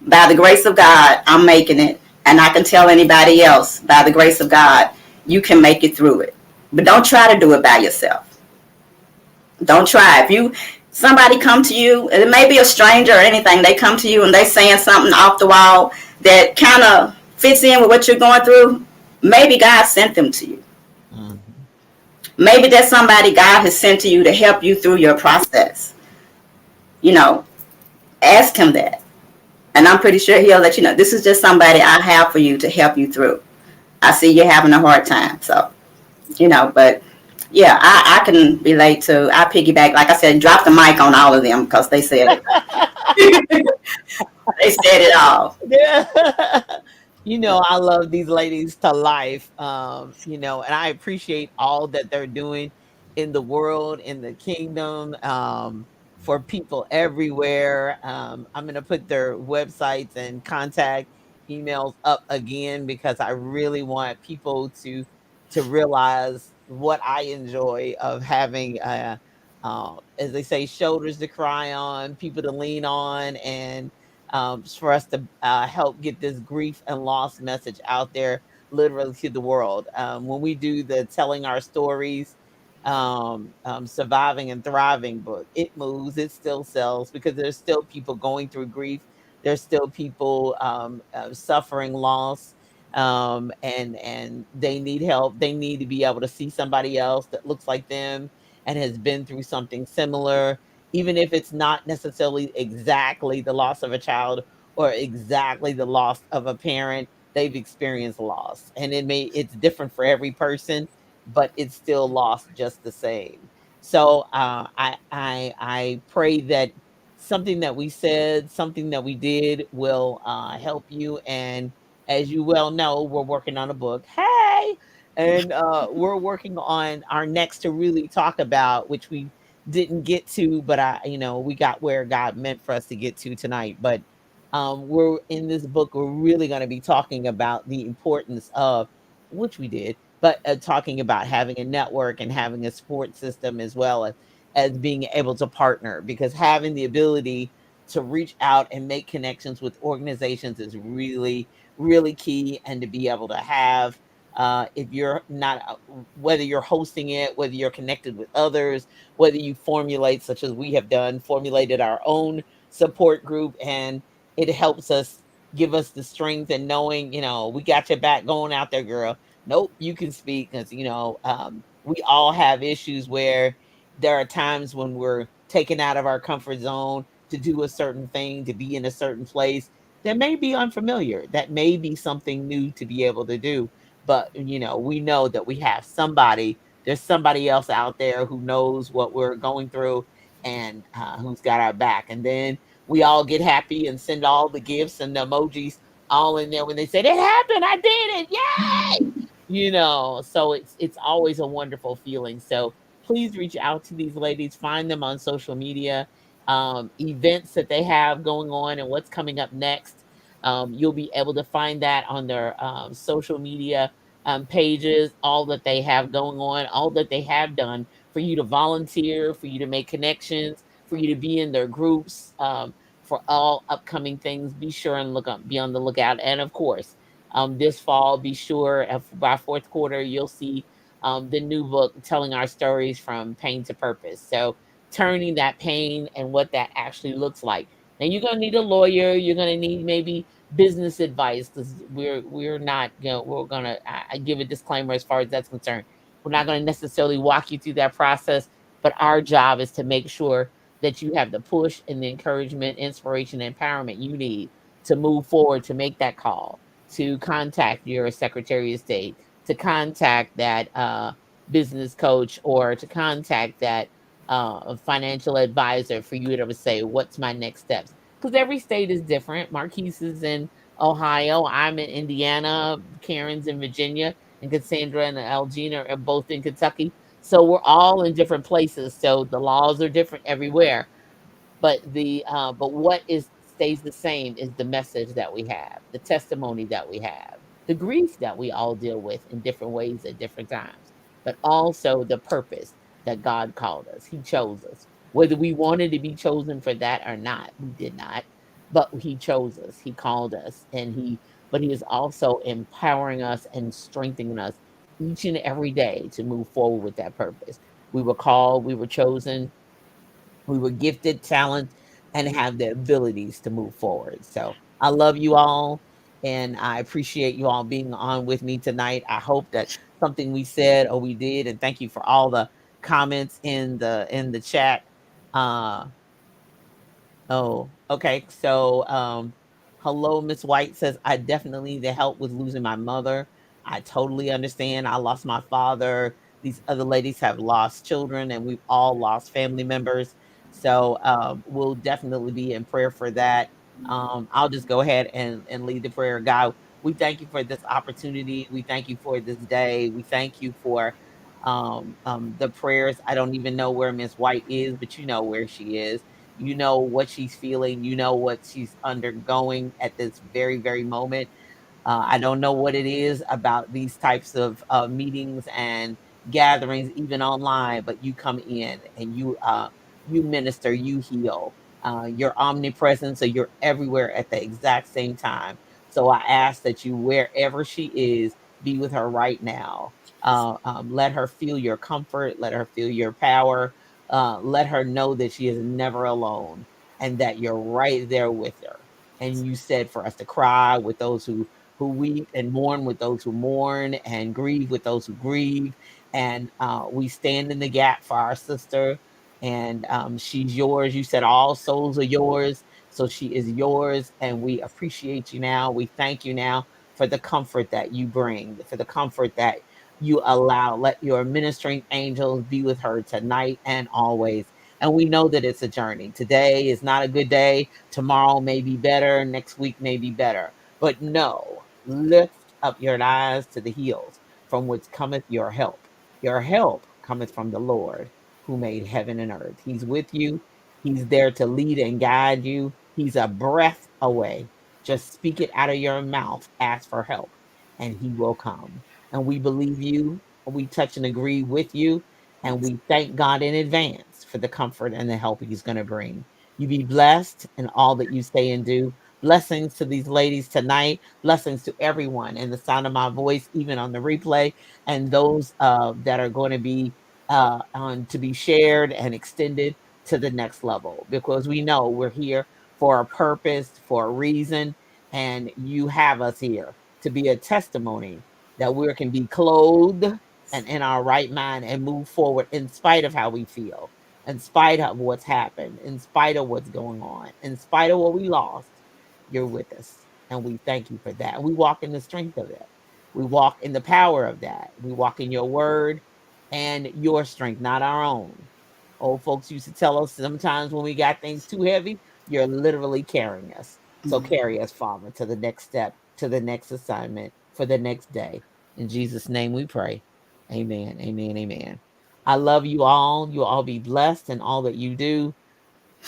By the grace of God, I'm making it. And I can tell anybody else, by the grace of God, you can make it through it. But don't try to do it by yourself. Don't try. If somebody come to you, it may be a stranger or anything, they come to you and they saying something off the wall that kind of fits in with what you're going through, maybe God sent them to you. Mm-hmm. Maybe that's somebody God has sent to you to help you through your process. Ask him that. And I'm pretty sure he'll let you know, this is just somebody I have for you to help you through. I see you're having a hard time. So, but yeah, I can relate to, I piggyback, like I said, drop the mic on all of them, because they said it. They said it all. Yeah. I love these ladies to life. And I appreciate all that they're doing in the world, in the kingdom. For people everywhere. I'm going to put their websites and contact emails up again, because I really want people to realize what I enjoy of having, as they say, shoulders to cry on, people to lean on, and for us to help get this grief and loss message out there, literally to the world. When we do the telling our stories, surviving and thriving book, it moves, it still sells, because there's still people going through grief, there's still people suffering loss, and they need help. They need to be able to see somebody else that looks like them and has been through something similar, even if it's not necessarily exactly the loss of a child or exactly the loss of a parent. They've experienced loss, and it's different for every person, but it's still lost just the same. So I pray that something that we said, something that we did, will help you. And as you well know, we're working on a book. Hey, And we're working on our next to really talk about, which we didn't get to, but we got where God meant for us to get to tonight. But we're in this book, we're really going to be talking about the importance of, which we did, but talking about having a network and having a support system, as well as being able to partner, because having the ability to reach out and make connections with organizations is really, really key. And to be able to have, if you're not, whether you're hosting it, whether you're connected with others, whether you formulate, such as we have done, formulated our own support group, and it helps us, give us the strength and knowing, we got your back, going out there, girl. Nope, you can speak, because we all have issues where there are times when we're taken out of our comfort zone to do a certain thing, to be in a certain place that may be unfamiliar, that may be something new to be able to do. But we know that we have somebody, there's somebody else out there who knows what we're going through, and who's got our back. And then we all get happy and send all the gifts and the emojis all in there when they said it happened, I did it, yay. So it's always a wonderful feeling. So please reach out to these ladies, find them on social media, events that they have going on and what's coming up next. You'll be able to find that on their social media pages, all that they have going on, all that they have done for you to volunteer, for you to make connections, for you to be in their groups, for all upcoming things. Be sure and be on the lookout. And of course, this fall, be sure by fourth quarter, you'll see the new book, Telling Our Stories from Pain to Purpose. So turning that pain and what that actually looks like. And you're gonna need a lawyer. You're gonna need maybe business advice, because we're not, we're gonna, I give a disclaimer as far as that's concerned. We're not gonna necessarily walk you through that process, but our job is to make sure that you have the push and the encouragement, inspiration, and empowerment you need to move forward, to make that call, to contact your Secretary of State, to contact that business coach, or to contact that financial advisor, for you to say, what's my next steps? Because every state is different. Marquise is in Ohio, I'm in Indiana, Karen's in Virginia, and Cassandra and Elgina are both in Kentucky. So we're all in different places. So the laws are different everywhere. But what is stays the same is the message that we have, the testimony that we have, the grief that we all deal with in different ways at different times, but also the purpose that God called us. He chose us. Whether we wanted to be chosen for that or not, we did not. But he chose us. He called us, but he is also empowering us and strengthening us each and every day to move forward with that purpose. We were called, we were chosen, we were gifted talent, and have the abilities to move forward. So I love you all, and I appreciate you all being on with me tonight. I hope that something we said or we did, and thank you for all the comments in the chat. uh Oh, okay. So, hello, Miss White says, I definitely need the help with losing my mother. I totally understand. I lost my father. These other ladies have lost children, and we've all lost family members. So, we'll definitely be in prayer for that. I'll just go ahead and lead the prayer. God, we thank you for this opportunity. We thank you for this day. We thank you for the prayers. I don't even know where Miss White is, but you know where she is. You know what she's feeling. You know what she's undergoing at this very, very moment. I don't know what it is about these types of meetings and gatherings, even online, but you come in and you minister, you heal. You're omnipresent, so you're everywhere at the exact same time. So I ask that you, wherever she is, be with her right now. Let her feel your comfort. Let her feel your power. Let her know that she is never alone, and that you're right there with her. And you said for us to cry with those who weep, and mourn with those who mourn, and grieve with those who grieve. And we stand in the gap for our sister, and she's yours. You said all souls are yours. So she is yours, and we appreciate you now. We thank you now for the comfort that you bring, for the comfort that you allow. Let your ministering angels be with her tonight and always. And we know that it's a journey. Today is not a good day. Tomorrow may be better. Next week may be better. But no, lift up your eyes to the hills, from which cometh your help. Your help cometh from the Lord who made heaven and earth. He's with you. He's there to lead and guide you. He's a breath away. Just speak it out of your mouth. Ask for help, and he will come. And we believe you. We touch and agree with you. And we thank God in advance for the comfort and the help he's going to bring. You be blessed in all that you say and do. Blessings to these ladies tonight. Blessings to everyone in the sound of my voice, even on the replay, and those that are going to be on to be shared and extended to the next level, because we know we're here for a purpose, for a reason, and you have us here to be a testimony that we can be clothed and in our right mind and move forward in spite of how we feel, in spite of what's happened, in spite of what's going on, in spite of what we lost. You're with us, and we thank you for that. We walk in the strength of that. We walk in the power of that. We walk in your word and your strength, not our own. Old folks used to tell us sometimes when we got things too heavy, you're literally carrying us. So carry us, Father, to the next step, to the next assignment, for the next day. In Jesus' name we pray. Amen. Amen. Amen. I love you all. You all be blessed in all that you do.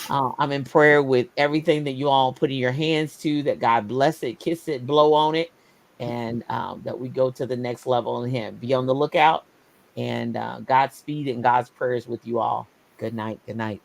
I'm in prayer with everything that you all put in your hands to, that God bless it, kiss it, blow on it, and that we go to the next level in Him. Be on the lookout, and Godspeed and God's prayers with you all. Good night. Good night.